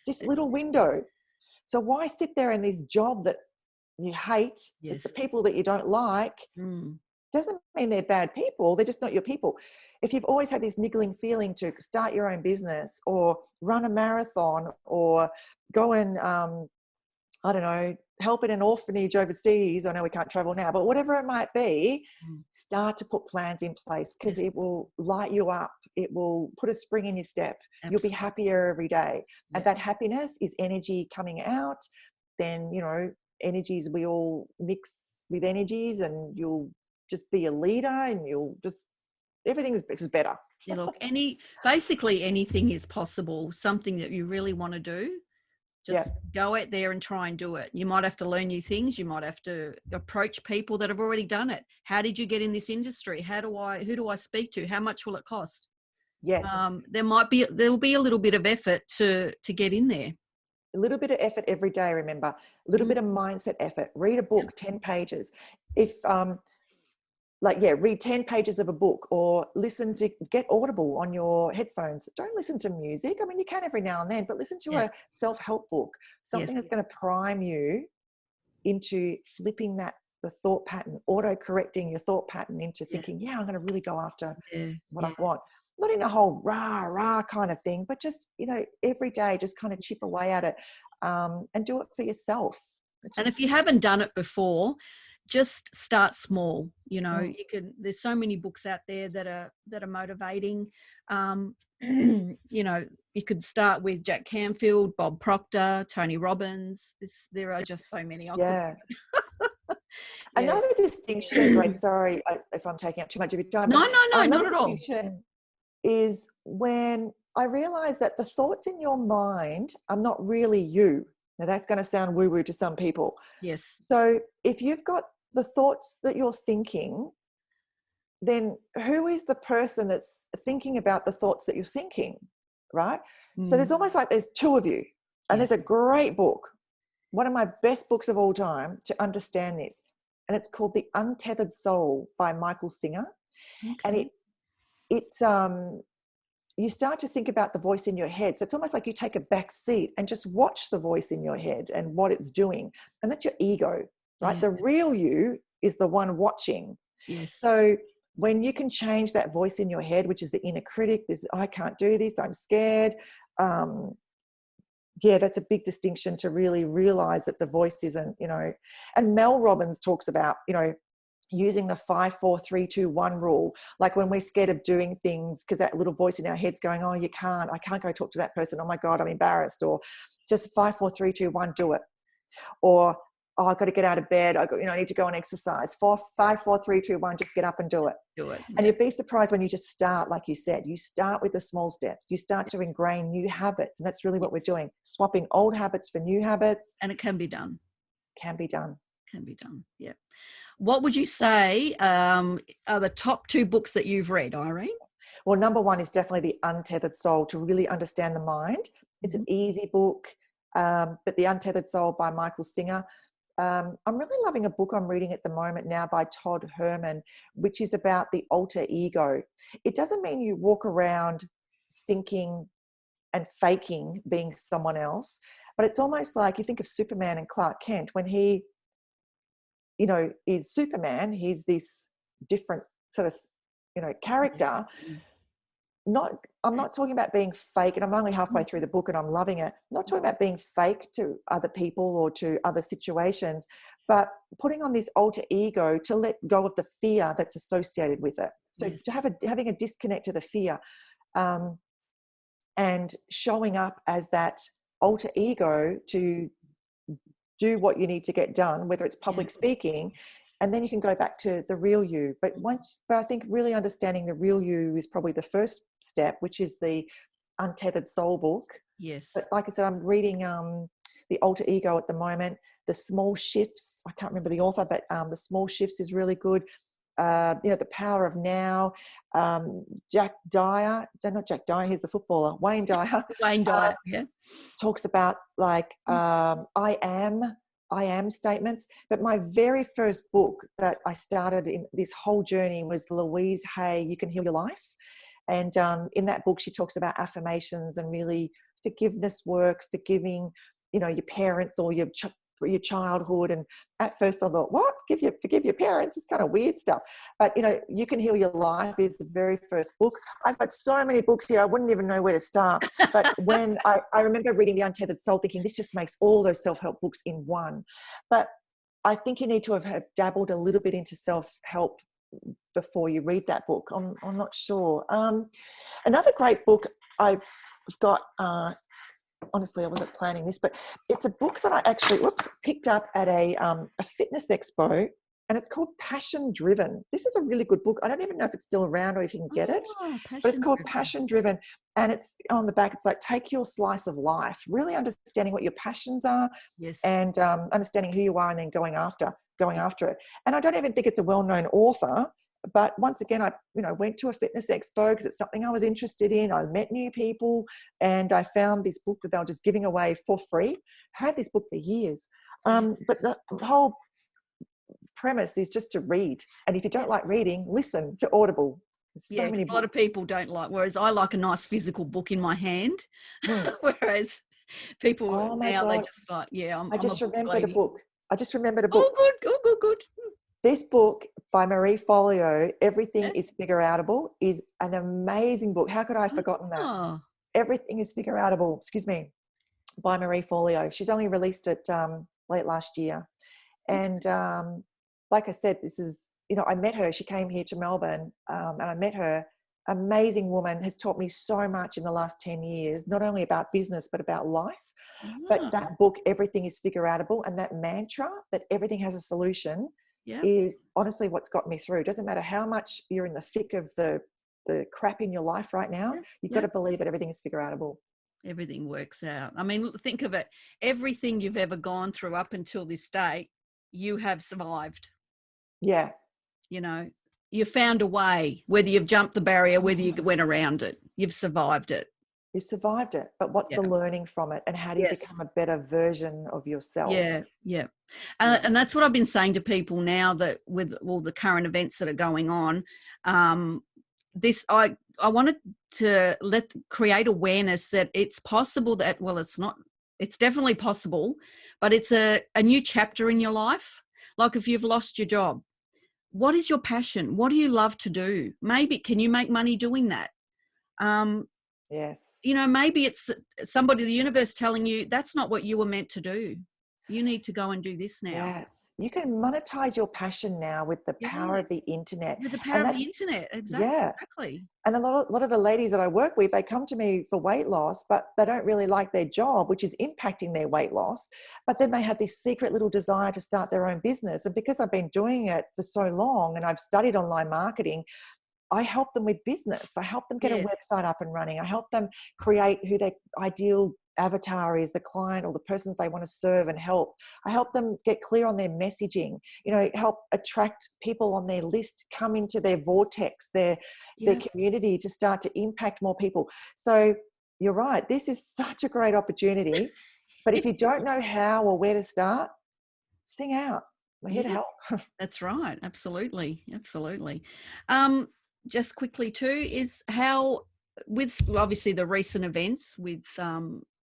This little window. So why sit there in this job that you hate, with the people that you don't like? Doesn't mean they're bad people. They're just not your people. If you've always had this niggling feeling to start your own business or run a marathon or go and, I don't know, help in an orphanage overseas. I know we can't travel now, but whatever it might be, start to put plans in place because it will light you up. It will put a spring in your step. You'll be happier every day. And that happiness is energy coming out. Then, you know, energies, we all mix with energies and you'll just be a leader and you'll just, everything is just better. Yeah, look, basically anything is possible. Something that you really want to do, just go out there and try and do it. You might have to learn new things. You might have to approach people that have already done it. How did you get in this industry? Who do I speak to? How much will it cost? Yes. There'll be a little bit of effort to get in there. A little bit of effort every day, remember. A little bit of mindset effort. Read a book, 10 pages. If, read 10 pages of a book or get Audible on your headphones. Don't listen to music. I mean, you can every now and then, but listen to a self-help book, something that's going to prime you into flipping the thought pattern, auto-correcting your thought pattern into thinking, I'm going to really go after what I want. Not in a whole rah kind of thing, but just, you know, every day, just kind of chip away at it and do it for yourself. And if you haven't done it before, just start small. You know, there's so many books out there that are motivating. You know, you could start with Jack Canfield, Bob Proctor, Tony Robbins. There are just so many. Another distinction, Grace, sorry if I'm taking up too much of your time. No, not at all. Is when I realize that the thoughts in your mind are not really you. Now that's going to sound woo-woo to some people. Yes. So if you've got the thoughts that you're thinking, then who is the person that's thinking about the thoughts that you're thinking, right? So there's almost like there's two of you. And there's a great book, one of my best books of all time to understand this. And it's called The Untethered Soul by Michael Singer. And you start to think about the voice in your head. So it's almost like you take a back seat and just watch the voice in your head and what it's doing. And that's your ego, right? The real you is the one watching. Yes. So when you can change that voice in your head, which is the inner critic, this, I can't do this, I'm scared. That's a big distinction, to really realize that the voice isn't, and Mel Robbins talks about, using the 5, 4, 3, 2, 1 rule. Like when we're scared of doing things because that little voice in our head's going, oh, I can't go talk to that person. Oh my God, I'm embarrassed. Or just 5, 4, 3, 2, 1, do it. Or, oh, I've got to get out of bed. I need to go and exercise. 5, 4, 3, 2, 1, just get up and do it. Do it. And you'd be surprised when you just start, like you said, you start with the small steps. You start to ingrain new habits. And that's really what we're doing. Swapping old habits for new habits. And it can be done. Can be done. Can be done. Yeah. What would you say are the top 2 books that you've read, Ireene? Well, number 1 is definitely The Untethered Soul, to really understand the mind. It's an easy book, but The Untethered Soul by Michael Singer. I'm really loving a book I'm reading at the moment now by Todd Herman, which is about the alter ego. It doesn't mean you walk around thinking and faking being someone else, but it's almost like you think of Superman and Clark Kent. When he is Superman, he's this different sort of, character. I'm not talking about being fake, and I'm only halfway through the book and I'm loving it. I'm not talking about being fake to other people or to other situations, but putting on this alter ego to let go of the fear that's associated with it. So to having a disconnect to the fear, and showing up as that alter ego to do what you need to get done, whether it's public speaking, and then you can go back to the real you. But I think really understanding the real you is probably the first step, which is the Untethered Soul book. Yes. But like I said, I'm reading The Alter Ego at the moment. The Small Shifts, I can't remember the author, but The Small Shifts is really good. The Power of Now. Jack Dyer, not Jack Dyer, he's the footballer. Wayne Dyer. Wayne Dyer, talks about like I am statements. But my very first book that I started in this whole journey was Louise Hay, You Can Heal Your Life. And in that book, she talks about affirmations and really forgiveness work, forgiving, your parents or your childhood. And at first I thought, what? Forgive your parents? It's kind of weird stuff. But, You Can Heal Your Life is the very first book. I've got so many books here, I wouldn't even know where to start. But when I remember reading The Untethered Soul thinking, this just makes all those self-help books in one. But I think you need to have dabbled a little bit into self-help before you read that book. I'm not sure. Another great book I've got, honestly, I wasn't planning this, but it's a book that I actually picked up at a fitness expo, and it's called Passion Driven. This is a really good book. I don't even know if it's still around or if you can get it, but it's called Passion Driven. And it's on the back, it's like, take your slice of life, really understanding what your passions are, and understanding who you are, and then going after it. And I don't even think it's a well-known author, but once again, I went to a fitness expo because it's something I was interested in. I met new people, and I found this book that they were just giving away for free. I had this book for years, but the whole premise is just to read. And if you don't like reading, listen to Audible. A lot of people don't like, whereas I like a nice physical book in my hand, whereas people they just like, I just remembered a book. Oh, good. This book by Marie Forleo, Everything is Figure-Outable, is an amazing book. How could I have forgotten that? Everything is Figure-Outable, by Marie Forleo. She's only released it late last year. And like I said, this is, I met her. She came here to Melbourne, and I met her. Amazing woman, has taught me so much in the last 10 years, not only about business, but about life. But that book, Everything is Figure-Outable, and that mantra that everything has a solution, is honestly what's got me through. It doesn't matter how much you're in the thick of the crap in your life right now, you've got to believe that everything is figure-outable. Everything works out. I mean, think of it. Everything you've ever gone through up until this day, you have survived. Yeah. You found a way, whether you've jumped the barrier, whether you went around it, you've survived it. You survived it, but what's the learning from it, and how do you become a better version of yourself? And that's what I've been saying to people now, that with all the current events that are going on, I wanted to create awareness that it's possible that, well, it's not, it's definitely possible, but it's a new chapter in your life. Like if you've lost your job, what is your passion? What do you love to do? Maybe, can you make money doing that? Yes. You know, maybe it's somebody, the universe telling you that's not what you were meant to do. You need to go and do this now. Yes. You can monetize your passion now with the power Yeah. of the internet. With the power And of that's, the internet. yeah. Exactly. And a lot of the ladies that I work with, they come to me for weight loss, but they don't really like their job, which is impacting their weight loss. But then they have this secret little desire to start their own business. And because I've been doing it for so long and I've studied online marketing, I help them with business. I help them get a Yeah. website up and running. I help them create who their ideal avatar is, the client or the person that they want to serve and help. I help them get clear on their messaging, you know, help attract people on their list, come into their vortex, their community, to start to impact more people. So you're right. This is such a great opportunity. But if you don't know how or where to start, sing out. We're here to Yeah, help. that's right. Absolutely. Absolutely. Just quickly too, is how, with obviously the recent events with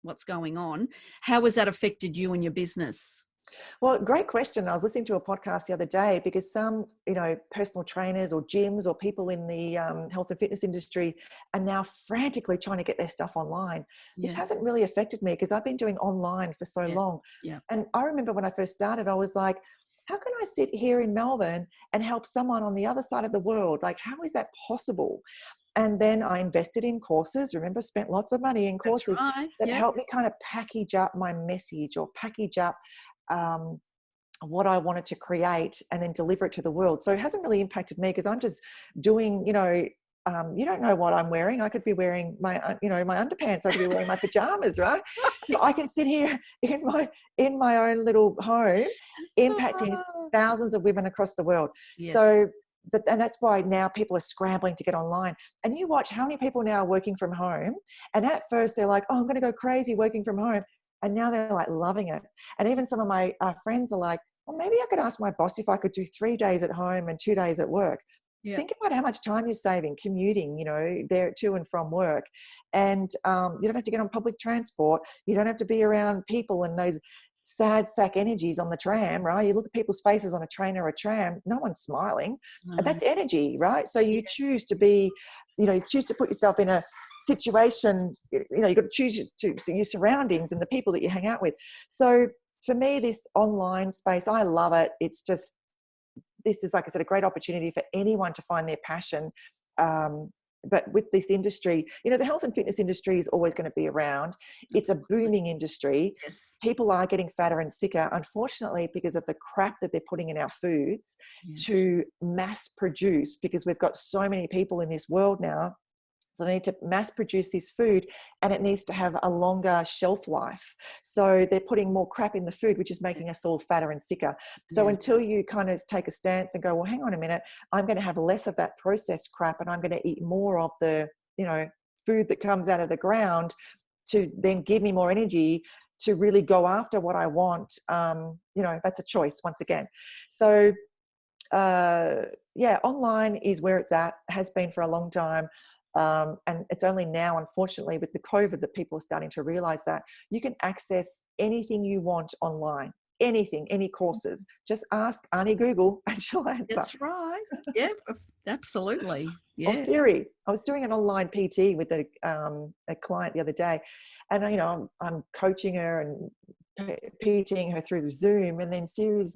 what's going on, how has that affected you and your business? Well, great question. I was listening to a podcast the other day because some, you know, personal trainers or gyms or people in the health and fitness industry are now frantically trying to get their stuff online. This Yeah. hasn't really affected me because I've been doing online for so Yeah. long. Yeah. And I remember when I first started, I was like, how can I sit here in Melbourne and help someone on the other side of the world? Like, how is that possible? And then I invested in courses, remember, spent lots of money in That's courses right. that Yeah. helped me kind of package up my message or package up um, what I wanted to create and then deliver it to the world. So it hasn't really impacted me because I'm just doing, you know, you don't know what I'm wearing. I could be wearing my, you know, my underpants. I could be wearing my pajamas, right? So I can sit here in my own little home, impacting Oh, thousands of women across the world. yes. So, and that's why now people are scrambling to get online. And you watch how many people now are working from home. And at first they're like, oh, I'm going to go crazy working from home. And now they're like loving it. And even some of my friends are like, well, maybe I could ask my boss if I could do 3 days at home and 2 days at work. Yeah. Think about how much time you're saving commuting, you know, there to and from work. And you don't have to get on public transport. You don't have to be around people and those sad sack energies on the tram, right? You look at people's faces on a train or a tram, no one's smiling. And No. that's energy, right? So you Yes. choose to be, you know, you choose to put yourself in a situation, you know, you've got to choose your surroundings and the people that you hang out with. So for me, this online space, I love it. It's just, this is, like I said, a great opportunity for anyone to find their passion. But with this industry, you know, the health and fitness industry is always going to be around. It's a booming industry. Yes. People are getting fatter and sicker, unfortunately, because of the crap that they're putting in our foods Yeah. to mass produce, because we've got so many people in this world now. So they need to mass produce this food and it needs to have a longer shelf life. So they're putting more crap in the food, which is making us all fatter and sicker. So Yeah. until you kind of take a stance and go, well, hang on a minute, I'm going to have less of that processed crap and I'm going to eat more of the, you know, food that comes out of the ground to then give me more energy to really go after what I want. You know, that's a choice once again. So yeah, online is where it's at, has been for a long time. And it's only now, unfortunately, with the COVID that people are starting to realize that you can access anything you want online, anything, any courses. Just ask Auntie Google and she'll answer. That's right. Yeah, absolutely. Or Yeah. Siri. I was doing an online PT with a client the other day, and you know, I'm coaching her and PTing her through Zoom, and then Siri's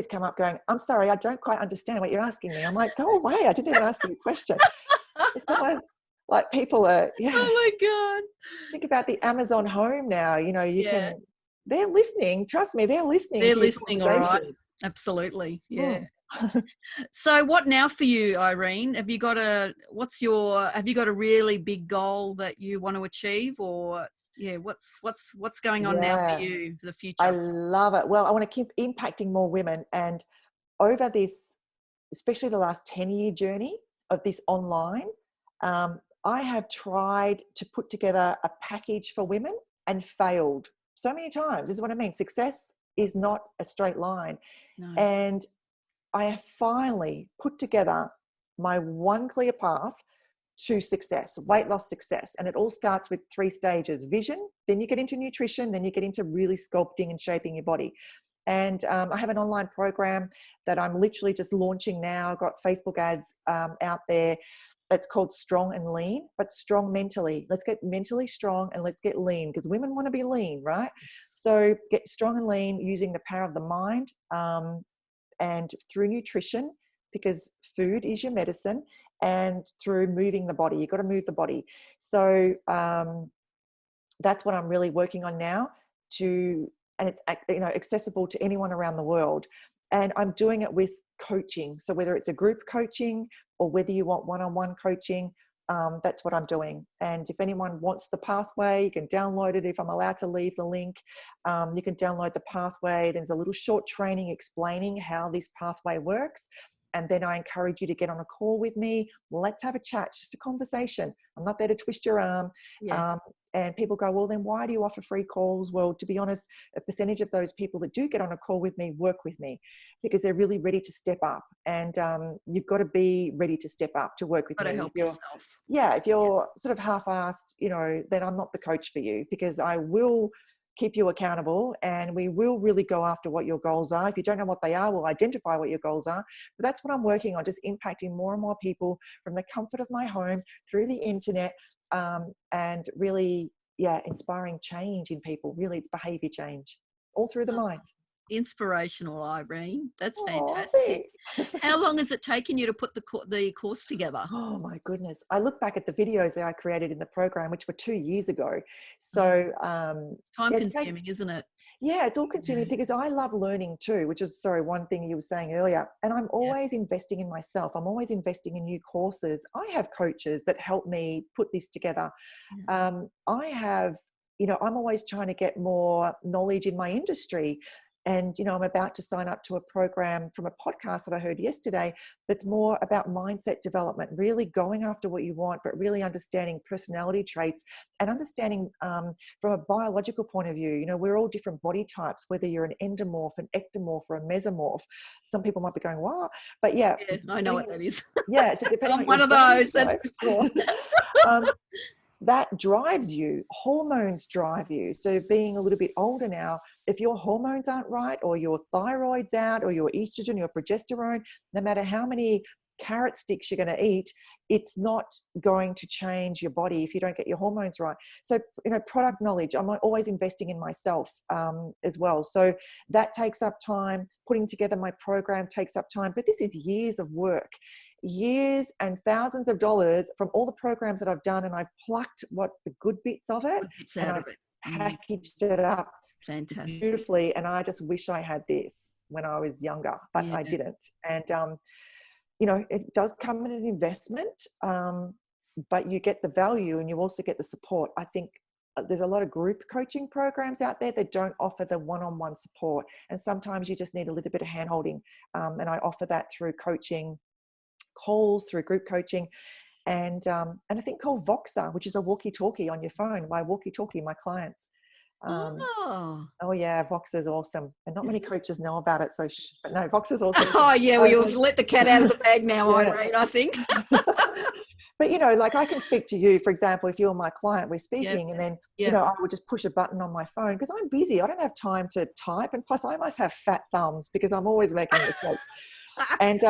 come up going, I'm sorry, I don't quite understand what you're asking me. I'm like, go away, I didn't even ask you a question. It's almost like people are, yeah. Oh my God. Think about the Amazon home now, you know, Yeah. they're listening, trust me, they're listening They're to your listening, all right. conversations. Absolutely. Yeah. Mm. So what now for you, Ireene? Have you got have you got a really big goal that you want to achieve, or yeah, what's going on now for Yeah, you for the I future? love it. Well, I want to keep impacting more women, and over this, especially the last 10-year journey of this online, I have tried to put together a package for women and failed so many times. This is what I mean. Success is not a straight line. No. And I have finally put together my one clear path to success, weight loss success. And it all starts with 3 stages: vision, then you get into nutrition, then you get into really sculpting and shaping your body. And I have an online program that I'm literally just launching now. I've got Facebook ads out there. It's called Strong and Lean, but strong mentally. Let's get mentally strong and let's get lean, because women want to be lean, right? So get strong and lean using the power of the mind and through nutrition, because food is your medicine, and through moving the body. You've got to move the body. So that's what I'm really working on now, and it's accessible to anyone around the world. And I'm doing it with coaching. So whether it's a group coaching or whether you want one-on-one coaching, that's what I'm doing. And if anyone wants the pathway, you can download it. If I'm allowed to leave the link, you can download the pathway. There's a little short training explaining how this pathway works. And then I encourage you to get on a call with me. Let's have a chat, just a conversation. I'm not there to twist your arm. Yeah. And people go, well, then why do you offer free calls? Well, to be honest, a percentage of those people that do get on a call with me work with me because they're really ready to step up. And you've got to be ready to step up to work with me. Got to help yourself. Yeah, if you're sort of half-assed, then I'm not the coach for you, because I will keep you accountable and we will really go after what your goals are. If you don't know what they are, we'll identify what your goals are. But that's what I'm working on, just impacting more and more people from the comfort of my home through the internet, and really, inspiring change in people. Really, it's behavior change all through the mind. Inspirational, Ireene. That's fantastic. How long has it taken you to put the course together? Oh my goodness. I look back at the videos that I created in the program, which were 2 years ago. So time consuming, isn't it? Yeah, it's all consuming because I love learning too, which is, one thing you were saying earlier. And I'm always investing in myself. I'm always investing in new courses. I have coaches that help me put this together. I have, I'm always trying to get more knowledge in my industry. And, I'm about to sign up to a program from a podcast that I heard yesterday that's more about mindset development, really going after what you want, but really understanding personality traits and understanding from a biological point of view. We're all different body types, whether you're an endomorph, an ectomorph, or a mesomorph. Some people might be going, wow. But yeah I know what that is. Yeah, so depending I'm one of those, that's for sure. That drives you. Hormones drive you. So being a little bit older now, if your hormones aren't right, or your thyroid's out, or your estrogen, your progesterone, no matter how many carrot sticks you're going to eat, it's not going to change your body if you don't get your hormones right. So, product knowledge, I'm always investing in myself as well. So that takes up time. Putting together my program takes up time, but this is years of work. Years and thousands of dollars from all the programs that I've done, and I've plucked what the good bits of it and I've packaged it up beautifully. And I just wish I had this when I was younger, but I didn't. And it does come at an investment, but you get the value and you also get the support. I think there's a lot of group coaching programs out there that don't offer the one-on-one support, and sometimes you just need a little bit of hand-holding, and I offer that through coaching calls, through group coaching, and a thing called Voxer, which is a walkie-talkie on your phone. My walkie-talkie, my clients. Oh yeah, Voxer is awesome, and not many coaches know about it. But no, Voxer is awesome. Oh yeah, well, you've let the cat out of the bag now, Ireene, I think. But like I can speak to you, for example, if you're my client, we're speaking, and then I would just push a button on my phone because I'm busy. I don't have time to type, and plus I must have fat thumbs because I'm always making mistakes. And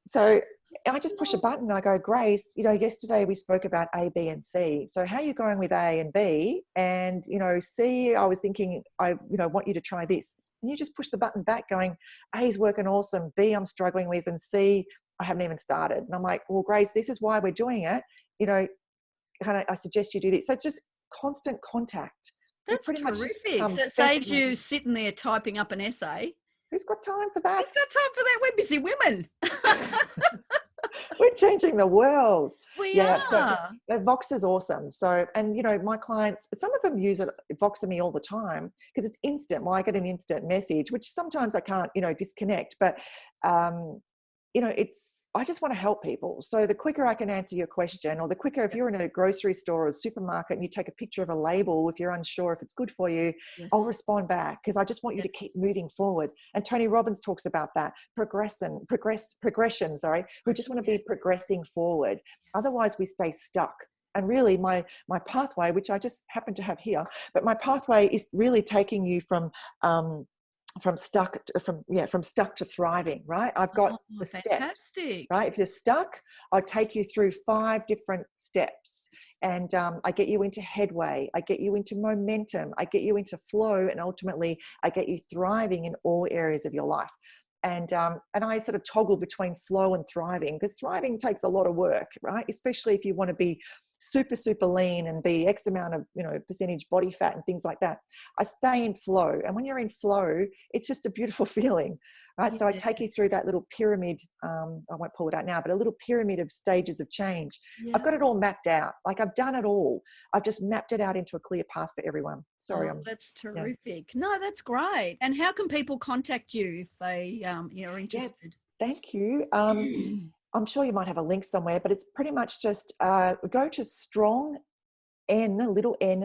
so I just push a button and I go, Grace, yesterday we spoke about A, B, and C. So how are you going with A and B? And, C, I was thinking, I want you to try this. And you just push the button back going, A's working awesome. B, I'm struggling with. And C, I haven't even started. And I'm like, well, Grace, this is why we're doing it. I suggest you do this. So just constant contact. That's terrific. So it saves you sitting there typing up an essay. Who's got time for that? Who's got time for that? We're busy women. We're changing the world. We are. So Voxer is awesome. So, and my clients, some of them use it, Voxer me all the time because it's instant. Well, I get an instant message, which sometimes I can't, disconnect. But I just want to help people. So the quicker I can answer your question, or the quicker, if you're in a grocery store or a supermarket and you take a picture of a label, if you're unsure if it's good for you, I'll respond back, because I just want you to keep moving forward. And Tony Robbins talks about that progression. We just want to be progressing forward. Otherwise we stay stuck. And really my pathway, which I just happen to have here, but my pathway is really taking you from stuck to thriving, right? I've got the steps, right? If you're stuck, I'll take you through 5 different steps, and I get you into headway, I get you into momentum, I get you into flow, and ultimately I get you thriving in all areas of your life. And I sort of toggle between flow and thriving, because thriving takes a lot of work, right? Especially if you want to be super, super lean and be X amount of, percentage body fat and things like that. I stay in flow. And when you're in flow, it's just a beautiful feeling, right? Yeah. So I take you through that little pyramid. I won't pull it out now, but a little pyramid of stages of change. Yeah. I've got it all mapped out. Like, I've done it all. I've just mapped it out into a clear path for everyone. Sorry. That's terrific. Yeah. No, that's great. And how can people contact you if they, are interested? Yeah, thank you. I'm sure you might have a link somewhere, but it's pretty much just go to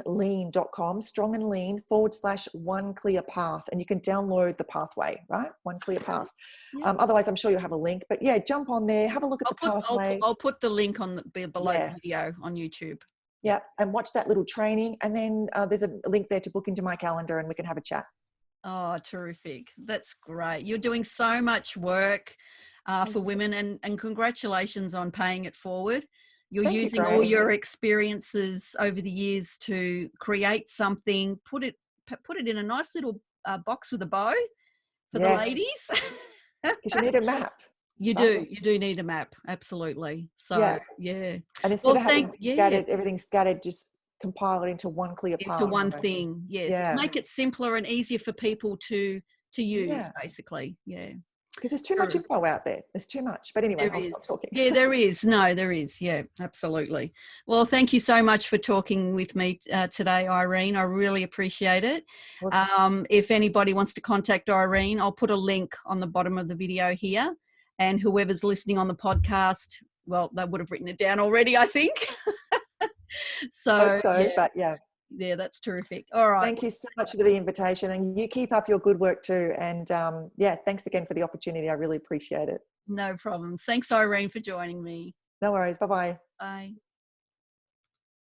lean.com, strong and lean /one clear path, and you can download the pathway, right? One clear path. Yeah. Otherwise, I'm sure you'll have a link, but yeah, jump on there, have a look at the pathway. I'll put the link on below the video on YouTube. Yeah, and watch that little training, and then there's a link there to book into my calendar, and we can have a chat. Oh, terrific. That's great. You're doing so much work for women, and congratulations on paying it forward. You're using all your experiences over the years to create something, put it in a nice little box with a bow for the ladies. Because you need a map. You do need a map. Absolutely. So, yeah. And instead of having everything scattered, just compile it into one clear path. Into one thing. Yes. Yeah. Make it simpler and easier for people to use, basically. Yeah. Because there's too much info out there. There's too much. But anyway, I'll stop talking. Yeah, there is. No, there is. Yeah, absolutely. Well, thank you so much for talking with me today, Ireene. I really appreciate it. If anybody wants to contact Ireene, I'll put a link on the bottom of the video here. And whoever's listening on the podcast, well, they would have written it down already, I think. Yeah, that's terrific. All right. Thank you so much for the invitation, and you keep up your good work too. And thanks again for the opportunity. I really appreciate it. No problems. Thanks, Ireene, for joining me. No worries. Bye-bye. Bye.